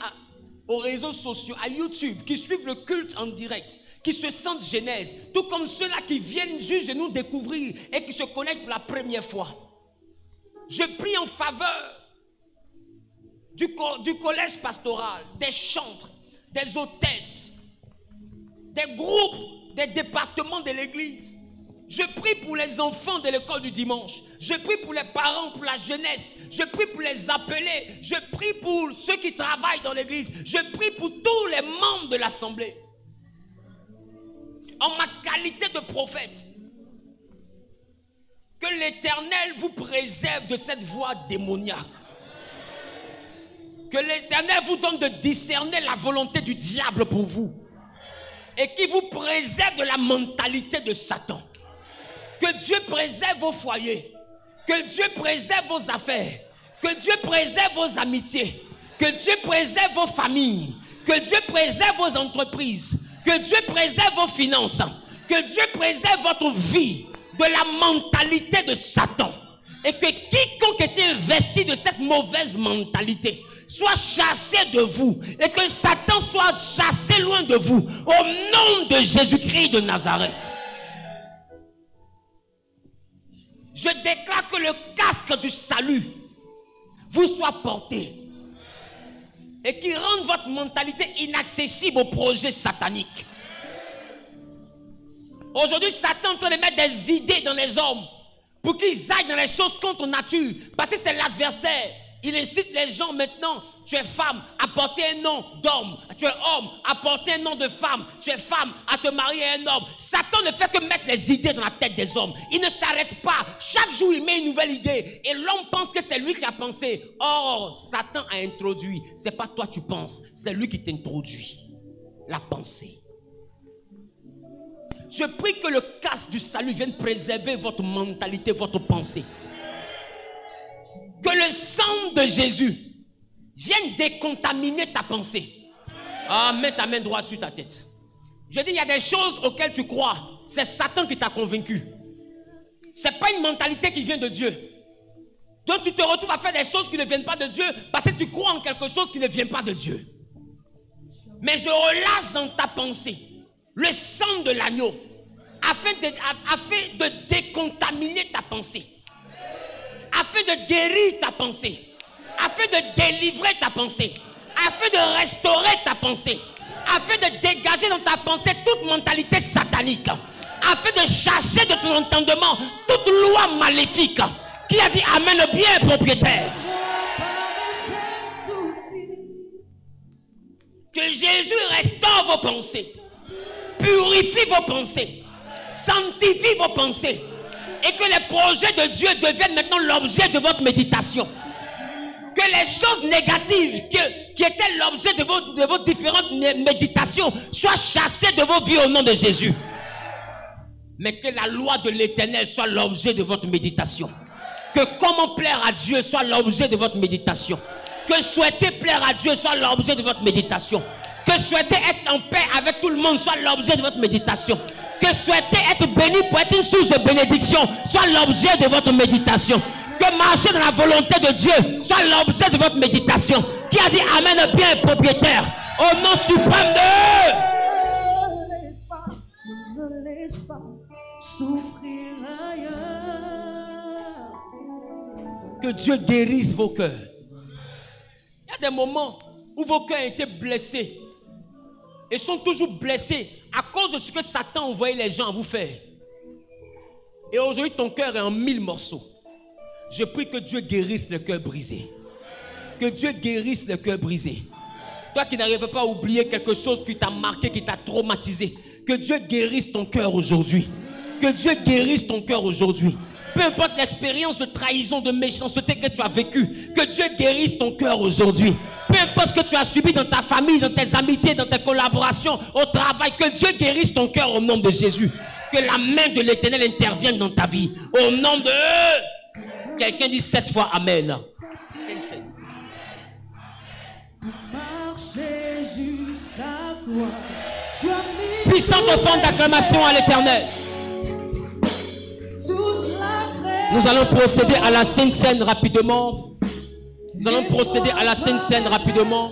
aux réseaux sociaux, à YouTube, qui suivent le culte en direct, qui se sentent Genèse, tout comme ceux-là qui viennent juste de nous découvrir et qui se connectent pour la première fois. Je prie en faveur du collège pastoral, des chantres, des hôtesses, des groupes, des départements de l'église. Je prie pour les enfants de l'école du dimanche. Je prie pour les parents, pour la jeunesse. Je prie pour les appelés. Je prie pour ceux qui travaillent dans l'église. Je prie pour tous les membres de l'assemblée. En ma qualité de prophète, que l'Éternel vous préserve de cette voie démoniaque. Que l'Éternel vous donne de discerner la volonté du diable pour vous. Et qu'il vous préserve de la mentalité de Satan. Que Dieu préserve vos foyers. Que Dieu préserve vos affaires. Que Dieu préserve vos amitiés. Que Dieu préserve vos familles. Que Dieu préserve vos entreprises. Que Dieu préserve vos finances. Que Dieu préserve votre vie de la mentalité de Satan. Et que quiconque est investi de cette mauvaise mentalité soit chassé de vous. Et que Satan soit chassé loin de vous. Au nom de Jésus-Christ de Nazareth. Je déclare que le casque du salut vous soit porté. et qui rendent votre mentalité inaccessible aux projets sataniques. Aujourd'hui, Satan est en train de mettre des idées dans les hommes pour qu'ils aillent dans les choses contre nature, parce que c'est l'adversaire. Il incite les gens maintenant, tu es femme, à porter un nom d'homme. Tu es homme, à porter un nom de femme. Tu es femme, à te marier à un homme. Satan ne fait que mettre les idées dans la tête des hommes. Il ne s'arrête pas. Chaque jour, il met une nouvelle idée. Et l'homme pense que c'est lui qui a pensé. Or, Satan a introduit. Ce n'est pas toi tu penses, c'est lui qui t'introduit la pensée. Je prie que le casque du salut vienne préserver votre mentalité, votre pensée. Que le sang de Jésus vienne décontaminer ta pensée. Ah, mets ta main droite sur ta tête. Je dis, il y a des choses auxquelles tu crois. C'est Satan qui t'a convaincu. Ce n'est pas une mentalité qui vient de Dieu. Donc tu te retrouves à faire des choses qui ne viennent pas de Dieu parce que tu crois en quelque chose qui ne vient pas de Dieu. Mais je relâche dans ta pensée le sang de l'agneau afin de décontaminer ta pensée. Afin de guérir ta pensée, afin de délivrer ta pensée, afin de restaurer ta pensée, afin de dégager dans ta pensée toute mentalité satanique, afin de chasser de ton entendement toute loi maléfique. Qui a dit amen bien, propriétaire? Que Jésus restaure vos pensées, purifie vos pensées, sanctifie vos pensées. Et que les projets de Dieu deviennent maintenant l'objet de votre méditation. Que les choses négatives qui étaient l'objet de vos différentes méditations soient chassées de vos vies au nom de Jésus. Mais que la loi de l'Éternel soit l'objet de votre méditation. Que comment plaire à Dieu soit l'objet de votre méditation. Que souhaiter plaire à Dieu soit l'objet de votre méditation. Que souhaiter être en paix avec tout le monde soit l'objet de votre méditation. Que souhaiter être béni pour être une source de bénédiction soit l'objet de votre méditation. Que marcher dans la volonté de Dieu soit l'objet de votre méditation. Qui a dit amen bien, propriétaire? Au nom suprême de... Ne me laisse pas souffrir ailleurs. Que Dieu guérisse vos cœurs. Il y a des moments où vos cœurs ont été blessés et sont toujours blessés à cause de ce que Satan envoyait les gens à vous faire. Et aujourd'hui, ton cœur est en 1000 morceaux. Je prie que Dieu guérisse le cœur brisé. Que Dieu guérisse le cœur brisé. Toi qui n'arrives pas à oublier quelque chose qui t'a marqué, qui t'a traumatisé. Que Dieu guérisse ton cœur aujourd'hui. Que Dieu guérisse ton cœur aujourd'hui. Peu importe l'expérience de trahison, de méchanceté que tu as vécue, que Dieu guérisse ton cœur aujourd'hui. Peu importe ce que tu as subi dans ta famille, dans tes amitiés, dans tes collaborations, au travail, que Dieu guérisse ton cœur au nom de Jésus. Que la main de l'Éternel intervienne dans ta vie. Au nom de... Quelqu'un dit 7 fois Amen. Marcher jusqu'à toi. Puissante offrande d'acclamation à l'Éternel. Nous allons procéder à la Sainte Seine rapidement. Nous allons procéder à la Sainte Seine rapidement.